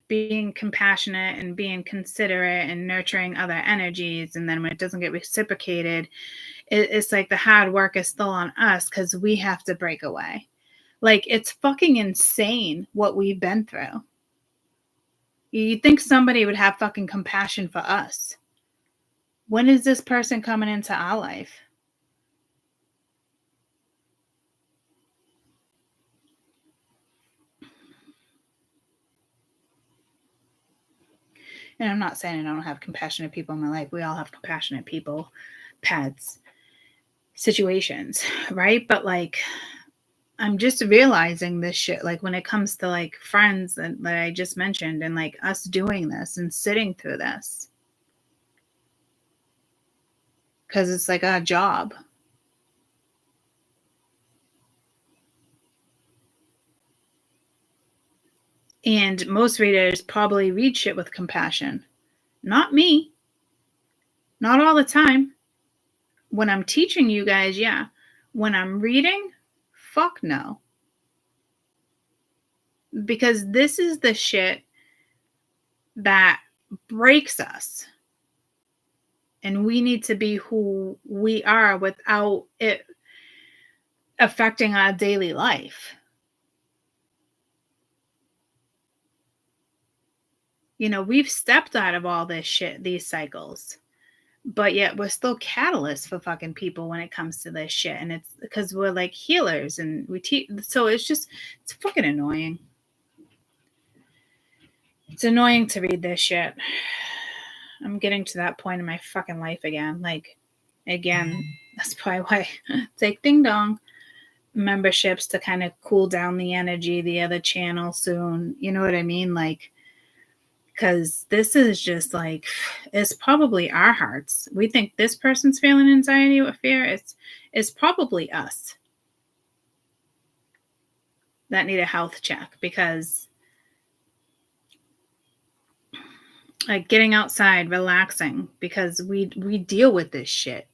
being compassionate and being considerate and nurturing other energies, and then when it doesn't get reciprocated, it's like the hard work is still on us because we have to break away. Like, it's fucking insane what we've been through. You'd think somebody would have fucking compassion for us. When is this person coming into our life? And I'm not saying I don't have compassionate people in my life. We all have compassionate people, pets, situations, right? But like, I'm just realizing this shit, like, when it comes to like friends that I just mentioned, and like us doing this and sitting through this. Because it's like our job. And most readers probably read shit with compassion. Not me. Not all the time. When I'm teaching you guys, yeah. When I'm reading, fuck no. Because this is the shit that breaks us. And we need to be who we are without it affecting our daily life. You know, we've stepped out of all this shit, these cycles, but yet we're still catalysts for fucking people when it comes to this shit. And it's because we're like healers and we teach. So it's fucking annoying. It's annoying to read this shit. I'm getting to that point in my fucking life again. Like, again, that's probably why I take Ding Dong memberships to kind of cool down the energy, the other channel soon. You know what I mean? Like, because this is just like, it's probably our hearts. We think this person's feeling anxiety or fear. It's probably us that need a health check, because like getting outside, relaxing, because we deal with this shit.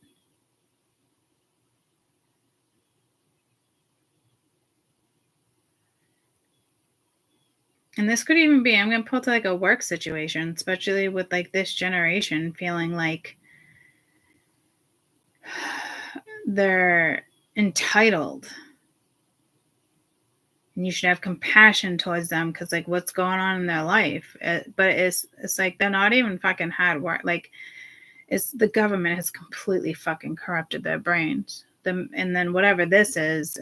And this could even be, I'm going to put like a work situation, especially with like this generation feeling like they're entitled. And you should have compassion towards them because like what's going on in their life. But it's like they're not even fucking hard work. Like, it's the government has completely fucking corrupted their brains. And then whatever this is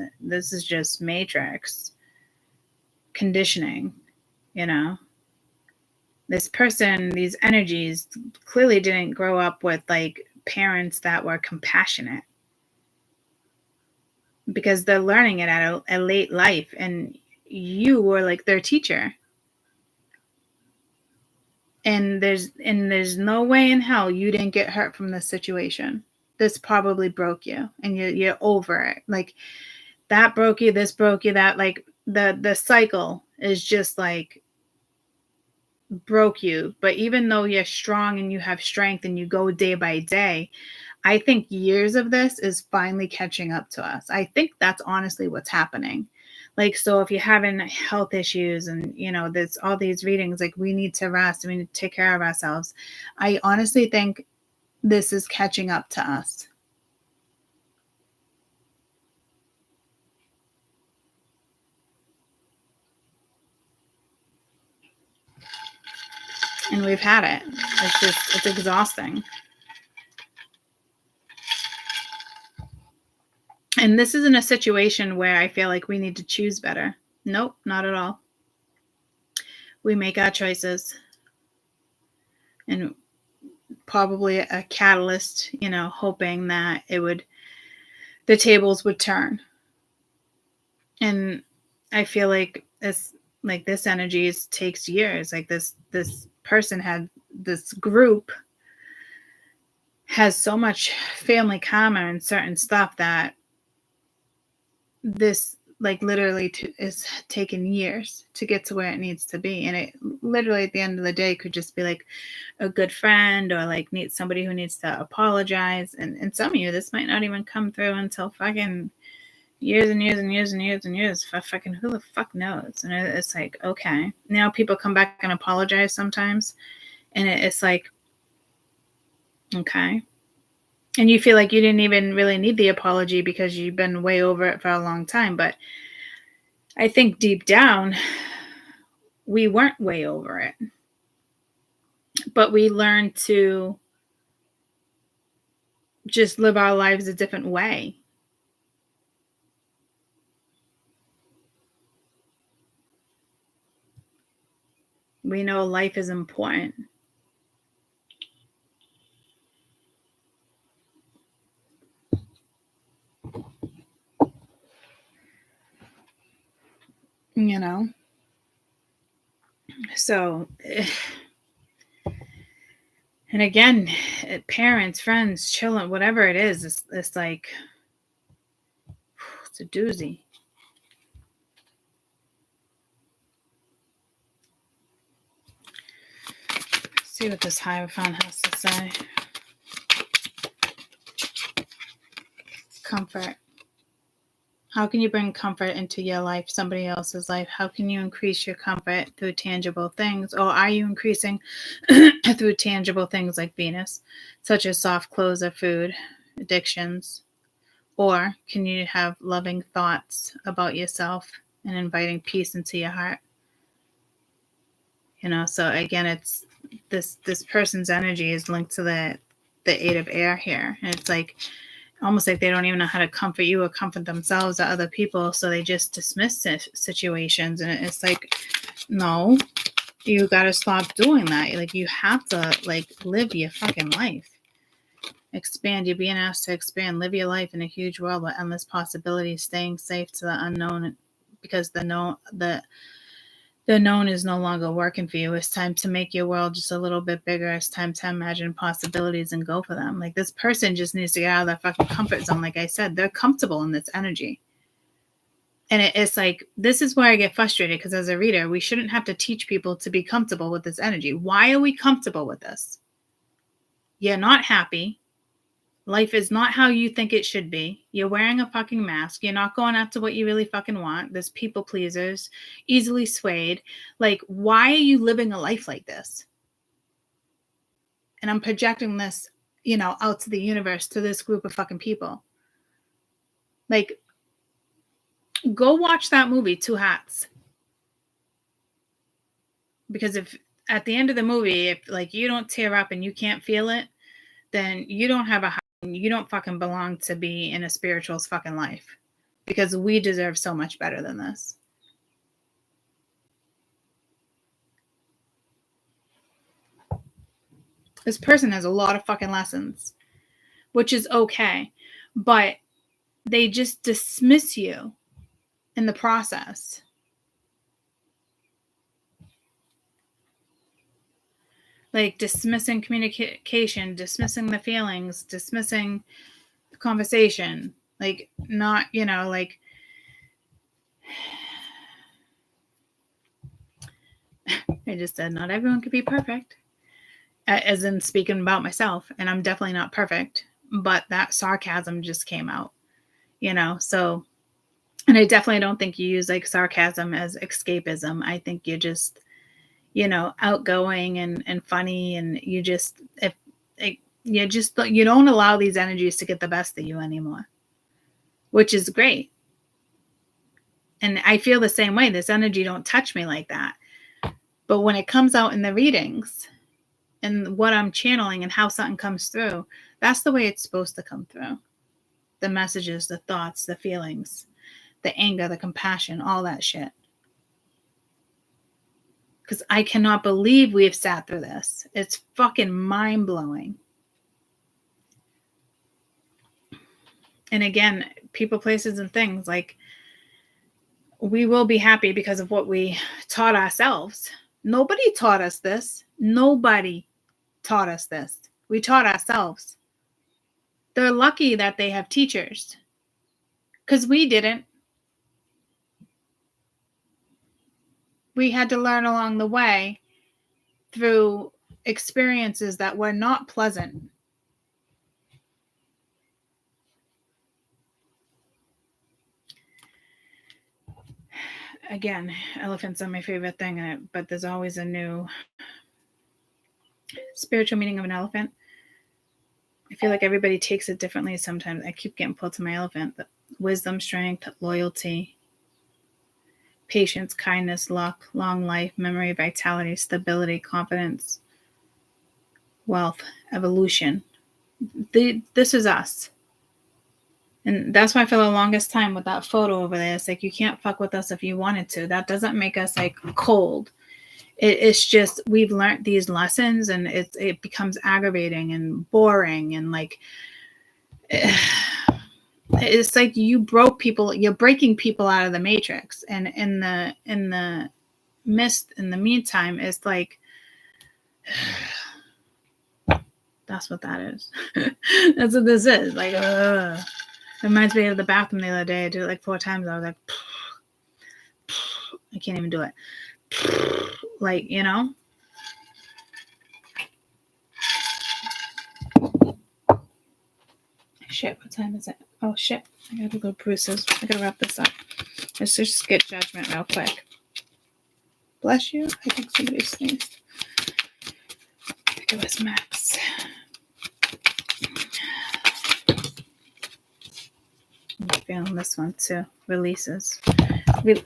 just matrix conditioning. You know, this person, these energies clearly didn't grow up with like parents that were compassionate, because they're learning it at a late life. And you were like their teacher. And there's no way in hell you didn't get hurt from this situation. This probably broke you, and you're over it. Like, that broke you, this broke you, that, like, the cycle is just like broke you. But even though you're strong and you have strength and you go day by day, I think years of this is finally catching up to us. I think that's honestly what's happening. Like, so if you're having health issues and, there's all these readings, like, we need to rest, we need to take care of ourselves. I honestly think this is catching up to us. And we've had it. It's exhausting. And this isn't a situation where I feel like we need to choose better. Nope, not at all. We make our choices. And probably a catalyst, hoping that the tables would turn. And I feel like this energy takes years. Like, this person this group has so much family karma and certain stuff that this, like, literally is taking years to get to where it needs to be. And it literally at the end of the day could just be like a good friend, or like need somebody who needs to apologize. And some of you, this might not even come through until fucking years and years and years and years and years. For fucking who the fuck knows? And it's like, okay, now people come back and apologize sometimes, and it's like, okay. And you feel like you didn't even really need the apology because you've been way over it for a long time. But I think deep down, we weren't way over it. But we learned to just live our lives a different way. We know life is important. So, and again, parents, friends, children, whatever it is, it's like, it's a doozy. Let's see what this Hierophant has to say. Comfort. How can you bring comfort into your life, somebody else's life? How can you increase your comfort through tangible things? Or are you increasing through tangible things like Venus, such as soft clothes or food, addictions? Or can you have loving thoughts about yourself and inviting peace into your heart? So again, it's this person's energy is linked to the Eight of Air here. And it's like, almost like they don't even know how to comfort you or comfort themselves or other people. So they just dismiss situations. And it's like, no, you got to stop doing that. Like, you have to, like, live your fucking life. Expand. You're being asked to expand. Live your life in a huge world with endless possibilities, staying safe to the unknown, because the known is no longer working for you. It's time to make your world just a little bit bigger. It's time to imagine possibilities and go for them. Like, this person just needs to get out of their fucking comfort zone. Like I said, they're comfortable in this energy. And it's like, this is why I get frustrated, because as a reader, we shouldn't have to teach people to be comfortable with this energy. Why are we comfortable with this? You're not happy. Life is not how you think it should be. You're wearing a fucking mask. You're not going after what you really fucking want. There's people pleasers, easily swayed. Like, why are you living a life like this? And I'm projecting this, out to the universe, to this group of fucking people. Like, go watch that movie, Two Hats. Because if at the end of the movie, if like you don't tear up and you can't feel it, then you don't have you don't fucking belong to be in a spiritual's fucking life, because we deserve so much better than this. This person has a lot of fucking lessons, which is okay, but they just dismiss you in the process. Like dismissing communication, dismissing the feelings, dismissing the conversation. Like not, like I just said, not everyone could be perfect. As in speaking about myself, and I'm definitely not perfect, but that sarcasm just came out, so, and I definitely don't think you use like sarcasm as escapism. I think you're just, outgoing and funny, and you just, you don't allow these energies to get the best of you anymore, which is great. And I feel the same way. This energy don't touch me like that. But when it comes out in the readings and what I'm channeling and how something comes through, that's the way it's supposed to come through. The messages, the thoughts, the feelings, the anger, the compassion, all that shit. Because I cannot believe we have sat through this. It's fucking mind-blowing. And again, people, places, and things, like, we will be happy because of what we taught ourselves. Nobody taught us this. Nobody taught us this. We taught ourselves. They're lucky that they have teachers, because we didn't. We had to learn along the way through experiences that were not pleasant. Again, elephants are my favorite thing, but there's always a new spiritual meaning of an elephant. I feel like everybody takes it differently sometimes. I keep getting pulled to my elephant. But wisdom, strength, loyalty, patience, kindness, luck, long life, memory, vitality, stability, confidence, wealth, evolution. This is us. And that's why for the longest time with that photo over there, it's like, you can't fuck with us if you wanted to. That doesn't make us like cold. It's just, we've learned these lessons, and it becomes aggravating and boring, and like, it's like you're breaking people out of the matrix. And in the mist, in the meantime, it's like, that's what that is. That's what this is. Like, it reminds me of the bathroom the other day. I did it like 4 times. I was like, I can't even do it. Like, shit, what time is it? Oh shit, I gotta go to Bruce's. I gotta wrap this up. Let's just get judgment real quick. Bless you. I think somebody sneezed. I think it was Max. I'm feeling this one too. Releases.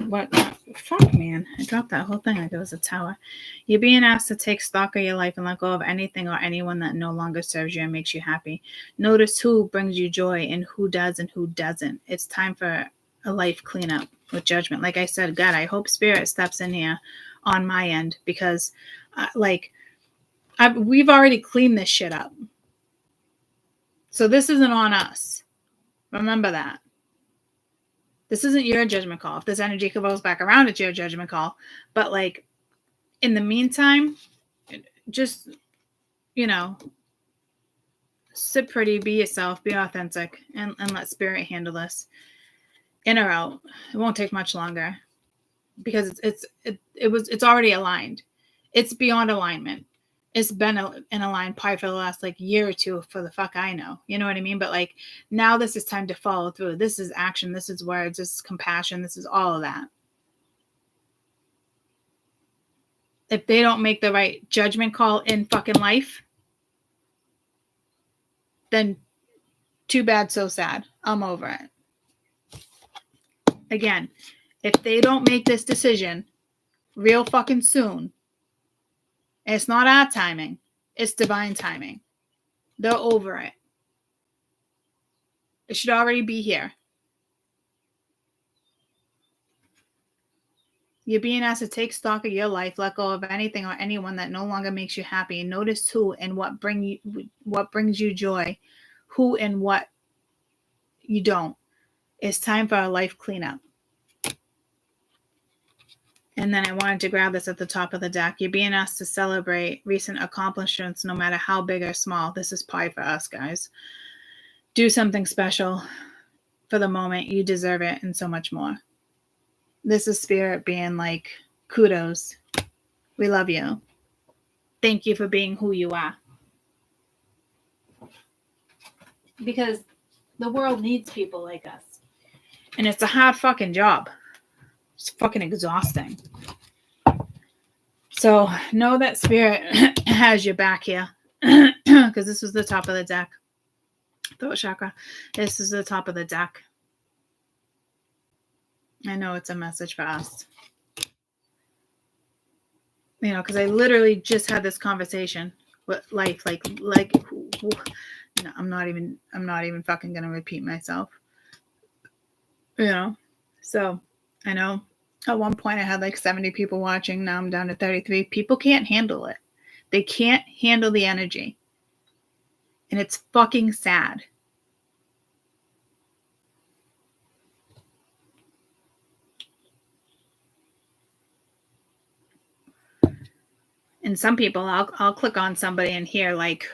What? Fuck, man. I dropped that whole thing like it was a tower. You're being asked to take stock of your life and let go of anything or anyone that no longer serves you and makes you happy. Notice who brings you joy and who does and who doesn't. It's time for a life cleanup with judgment. Like I said, God, I hope Spirit steps in here on my end, because we've already cleaned this shit up. So this isn't on us. Remember that. This isn't your judgment call. If this energy goes back around, it's your judgment call. But like, in the meantime, just, sit pretty, be yourself, be authentic, and let Spirit handle this. In or out. It won't take much longer, because it's already aligned. It's beyond alignment. It's been in aligned probably for the last like year or two, for the fuck I know. You know what I mean? But like, now this is time to follow through. This is action. This is words. This is compassion. This is all of that. If they don't make the right judgment call in fucking life, then too bad, so sad. I'm over it. Again, if they don't make this decision real fucking soon, it's not our timing. It's divine timing. They're over it. It should already be here. You're being asked to take stock of your life, let go of anything or anyone that no longer makes you happy. Notice who and what brings you joy, who and what you don't. It's time for a life cleanup. And then I wanted to grab this at the top of the deck. You're being asked to celebrate recent accomplishments, no matter how big or small. This is probably for us, guys. Do something special for the moment. You deserve it, and so much more. This is Spirit being like, kudos. We love you. Thank you for being who you are. Because the world needs people like us. And it's a hard fucking job. It's fucking exhausting. So know that Spirit has your back here. Because this was the top of the deck. Throat chakra. This is the top of the deck. I know it's a message for us. You know, because I literally just had this conversation with life. No, I'm not even fucking gonna repeat myself. You know, so I know at one point I had like 70 people watching. Now I'm down to 33. People can't handle it. They can't handle the energy. And it's fucking sad. And some people, I'll click on somebody and hear like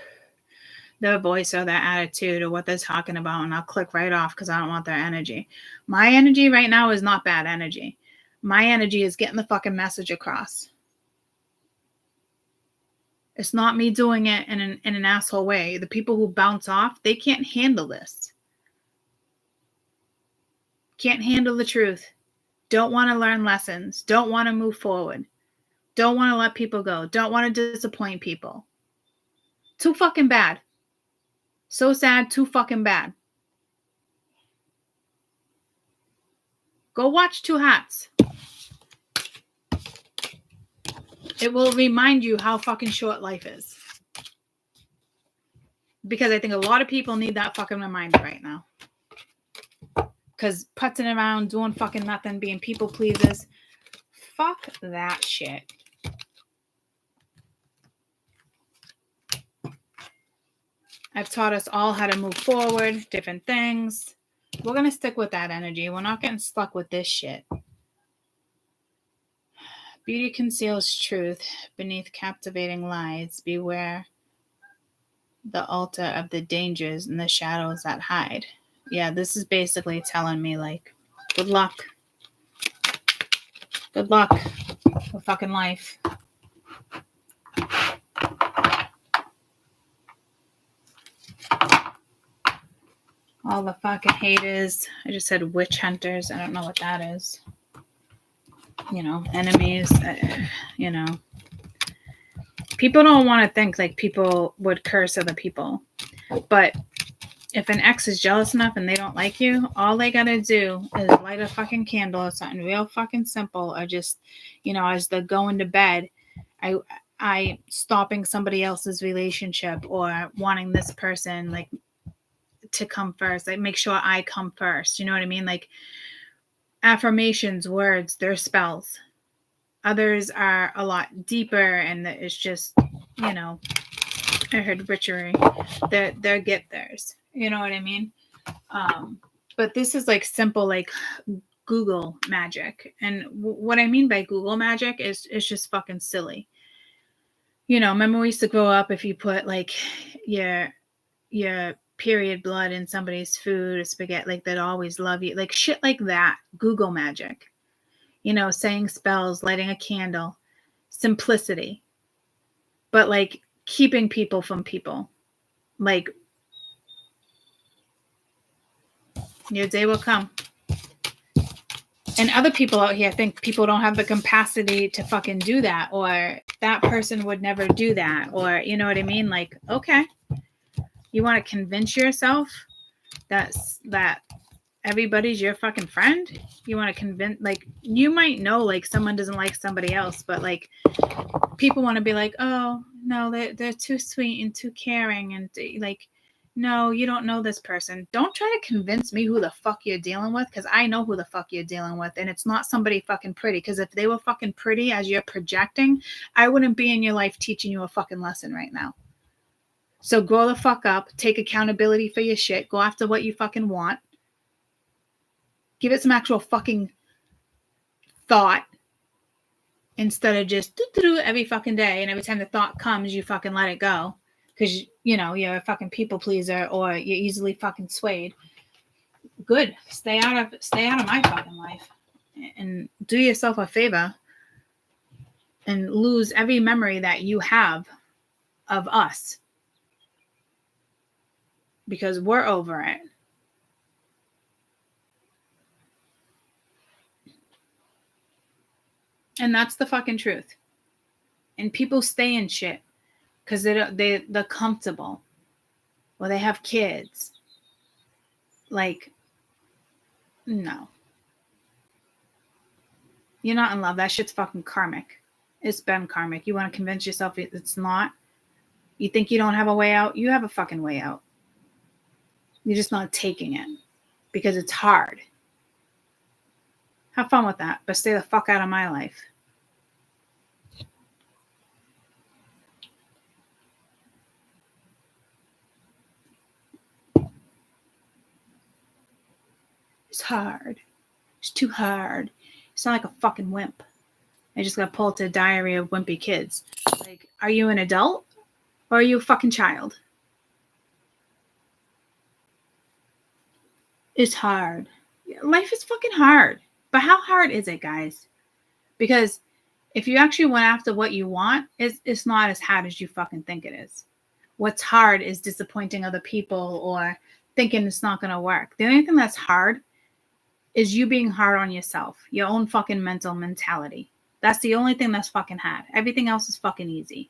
their voice or their attitude or what they're talking about, and I'll click right off because I don't want their energy. My energy right now is not bad energy. My energy is getting the fucking message across. It's not me doing it in an asshole way. The people who bounce off, they can't handle this. Can't handle the truth. Don't want to learn lessons. Don't want to move forward. Don't want to let people go. Don't want to disappoint people. Too fucking bad. So sad, too fucking bad. Go watch Two Hats. It will remind you how fucking short life is. Because I think a lot of people need that fucking reminder right now. Because putzing around, doing fucking nothing, being people pleasers. Fuck that shit. I've taught us all how to move forward, different things. We're going to stick with that energy. We're not getting stuck with this shit. Beauty conceals truth beneath captivating lies. Beware the altar of the dangers and the shadows that hide. Yeah, this is basically telling me, like, good luck. Good luck with fucking life. All the fucking haters. I just said witch hunters. I don't know what that is. You know, enemies. You know. People don't want to think like people would curse other people. But if an ex is jealous enough and they don't like you, all they gotta do is light a fucking candle or something real fucking simple, or just, you know, as they're going to bed, I stopping somebody else's relationship or wanting this person like to come first. Like, make sure I come first. You know what I mean? Like, affirmations, words, they're spells. Others are a lot deeper, and it's just, you know, I heard witchery. They're get theirs. You know what I mean? But this is like simple, like Google magic. And what I mean by Google magic is it's just fucking silly. You know, remember we used to grow up, if you put like your period blood in somebody's food or spaghetti, like they'd always love you. Like shit like that. Google magic. You know, saying spells, lighting a candle, simplicity. But like keeping people from people. Like, your day will come. And other people out here think people don't have the capacity to fucking do that, or that person would never do that, or, you know what I mean? Like, okay. You want to convince yourself that everybody's your fucking friend? You want to convince, like, you might know, like, someone doesn't like somebody else, but, like, people want to be like, oh, no, they're too sweet and too caring, and, like, no, you don't know this person. Don't try to convince me who the fuck you're dealing with, because I know who the fuck you're dealing with, and it's not somebody fucking pretty, because if they were fucking pretty as you're projecting, I wouldn't be in your life teaching you a fucking lesson right now. So grow the fuck up, take accountability for your shit, go after what you fucking want, give it some actual fucking thought, instead of just do every fucking day, and every time the thought comes, you fucking let it go because you're a fucking people pleaser or you're easily fucking swayed. Good, stay out of my fucking life, and do yourself a favor and lose every memory that you have of us, because we're over it. And that's the fucking truth. And people stay in shit because they're comfortable, or they have kids. Like, no, you're not in love. That shit's fucking karmic. It's been karmic. You want to convince yourself it's not? You think you don't have a way out? You have a fucking way out. You're just not taking it because it's hard. Have fun with that, but stay the fuck out of my life. It's hard. It's too hard. You sound like a fucking wimp. I just got pulled to a diary of wimpy kids. Like, are you an adult or are you a fucking child? It's hard. Life is fucking hard. But how hard is it, guys? Because if you actually went after what you want, it's not as hard as you fucking think it is. What's hard is disappointing other people or thinking it's not going to work. The only thing that's hard is you being hard on yourself, your own fucking mental mentality. That's the only thing that's fucking hard. Everything else is fucking easy.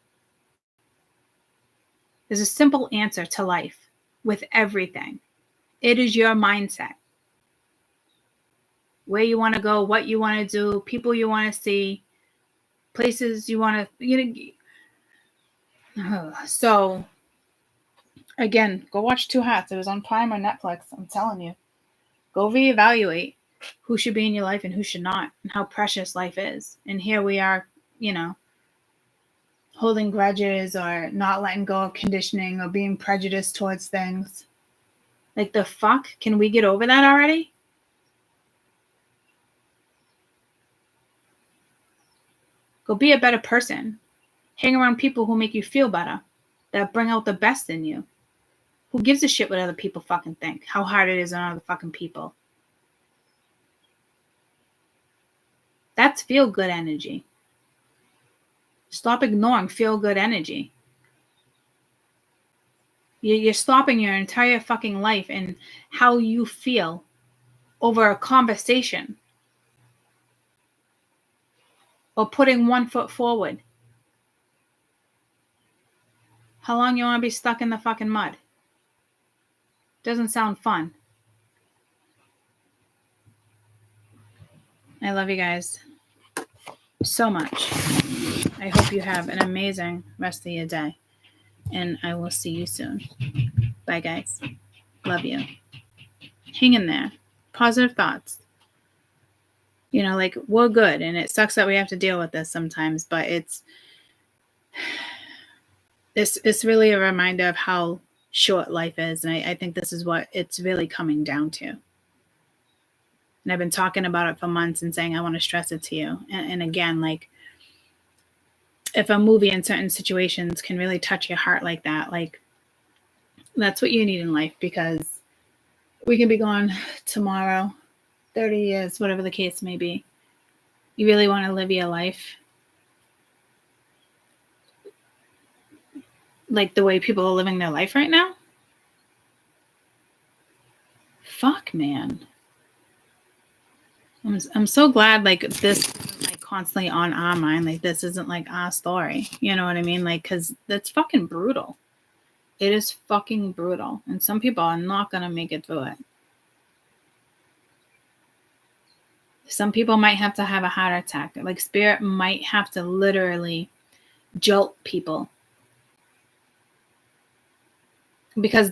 There's a simple answer to life with everything. It is your mindset. Where you want to go, what you want to do, people you want to see, places you want to, So, again, go watch Two Hats. It was on Prime or Netflix. I'm telling you. Go reevaluate who should be in your life and who should not, and how precious life is. And here we are, holding grudges or not letting go of conditioning or being prejudiced towards things. Like, the fuck? Can we get over that already? Go be a better person. Hang around people who make you feel better, that bring out the best in you. Who gives a shit what other people fucking think? How hard it is on other fucking people. That's feel-good energy. Stop ignoring feel-good energy. You're stopping your entire fucking life and how you feel over a conversation. Or putting one foot forward. How long you want to be stuck in the fucking mud? Doesn't sound fun. I love you guys so much. I hope you have an amazing rest of your day. And I will see you soon. Bye, guys. Love you. Hang in there. Positive thoughts. We're good. And it sucks that we have to deal with this sometimes. But it's really a reminder of how short life is. And I think this is what it's really coming down to. And I've been talking about it for months and saying I want to stress it to you. And again, if a movie in certain situations can really touch your heart like that, that's what you need in life, because we can be gone tomorrow, 30 years, whatever the case may be. You really want to live your life like the way people are living their life right now? Fuck, man. I'm so glad this isn't constantly on our mind. This isn't our story. You know what I mean? Because that's fucking brutal. It is fucking brutal. And some people are not going to make it through it. Some people might have to have a heart attack. Spirit might have to literally jolt people. Because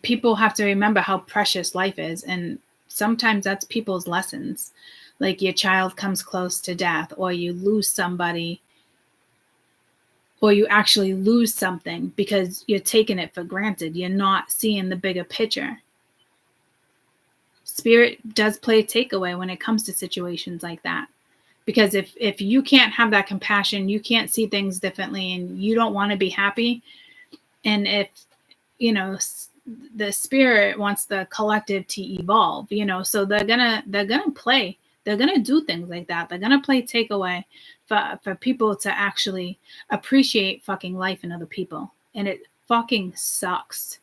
people have to remember how precious life is. And sometimes that's people's lessons. Your child comes close to death, or you lose somebody, or you actually lose something because you're taking it for granted. You're not seeing the bigger picture. Spirit does play takeaway when it comes to situations like that. Because if you can't have that compassion, you can't see things differently, and you don't want to be happy, and if, you know, the spirit wants the collective to evolve, you know, so they're gonna play, they're gonna do things like that. They're gonna play takeaway for people to actually appreciate fucking life and other people, and it fucking sucks,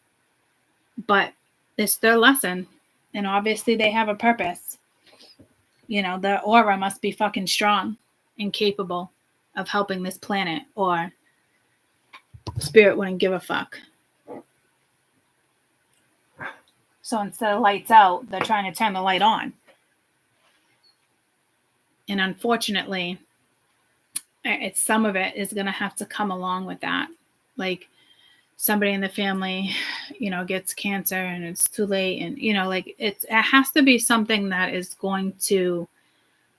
but it's their lesson, and obviously they have a purpose. You know, their aura must be fucking strong and capable of helping this planet, or spirit wouldn't give a fuck. So instead of lights out, they're trying to turn the light on. And unfortunately, it's, some of it is going to have to come along with that. Like, somebody in the family, you know, gets cancer and it's too late. And, you know, like, it has to be something that is going to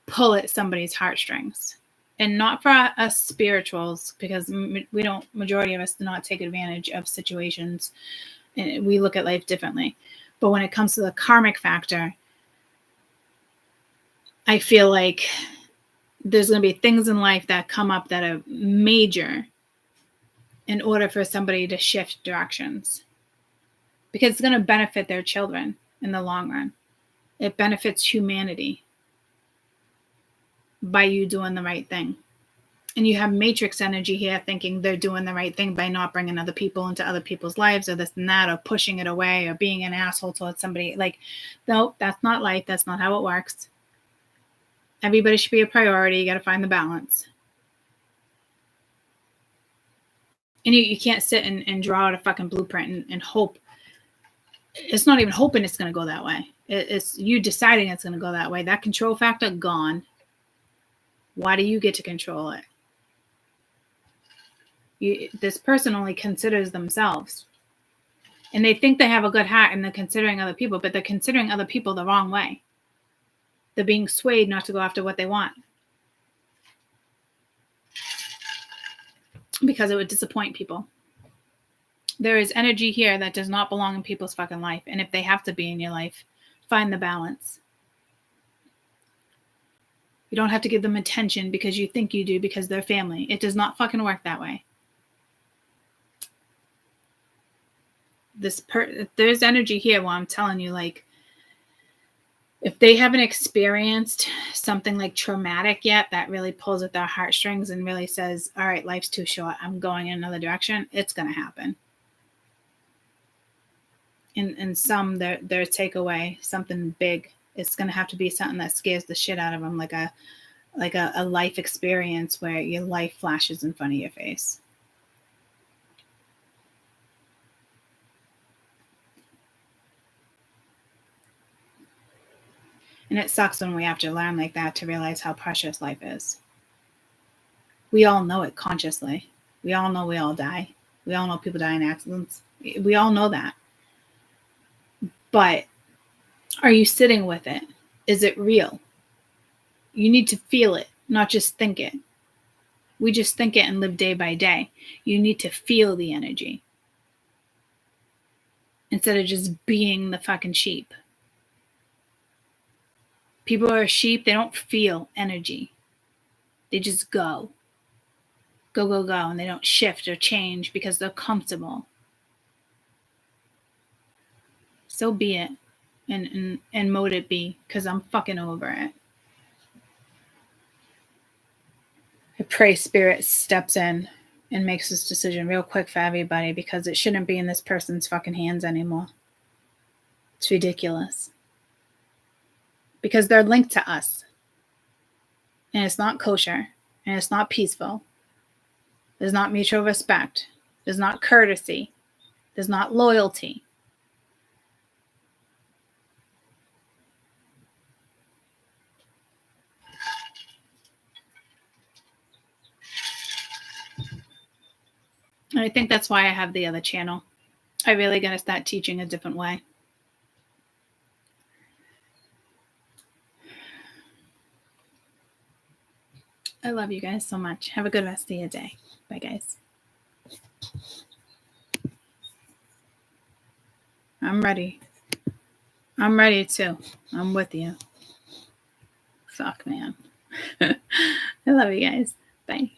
pull at somebody's heartstrings. And not for us spirituals, because we don't, majority of us do not take advantage of situations. And we look at life differently. But when it comes to the karmic factor, I feel like there's going to be things in life that come up that are major in order for somebody to shift directions. Because it's going to benefit their children in the long run. It benefits humanity by you doing the right thing. And you have matrix energy here thinking they're doing the right thing by not bringing other people into other people's lives, or this and that, or pushing it away, or being an asshole towards somebody. Like, no, that's not life. That's not how it works. Everybody should be a priority. You got to find the balance. And you can't sit and draw out a fucking blueprint and hope. It's not even hoping it's going to go that way. It's you deciding it's going to go that way. That control factor, gone. Why do you get to control it? This person only considers themselves. And they think they have a good heart and they're considering other people, but they're considering other people the wrong way. They're being swayed not to go after what they want. Because it would disappoint people. There is energy here that does not belong in people's fucking life. And if they have to be in your life, find the balance. You don't have to give them attention because you think you do because they're family. It does not fucking work that way. There's energy here where I'm telling you, like, if they haven't experienced something like traumatic yet that really pulls at their heartstrings and really says, all right, life's too short, I'm going in another direction, it's going to happen. And some, their takeaway, something big, it's going to have to be something that scares the shit out of them, like a life experience where your life flashes in front of your face. And it sucks when we have to learn like that to realize how precious life is. We all know it consciously. We all know we all die. We all know people die in accidents. We all know that. But are you sitting with it? Is it real? You need to feel it, not just think it. We just think it and live day by day. You need to feel the energy instead of just being the fucking sheep. People who are sheep, they don't feel energy. They just go. Go, go, go. And they don't shift or change because they're comfortable. So be it. And mote it be, because I'm fucking over it. I pray Spirit steps in and makes this decision real quick for everybody, because it shouldn't be in this person's fucking hands anymore. It's ridiculous. Because they're linked to us. And it's not kosher. And it's not peaceful. There's not mutual respect. There's not courtesy. There's not loyalty. And I think that's why I have the other channel. I really got to start teaching a different way. I love you guys so much. Have a good rest of your day. Bye, guys. I'm ready. I'm ready too. I'm with you. Fuck, man. I love you guys. Bye.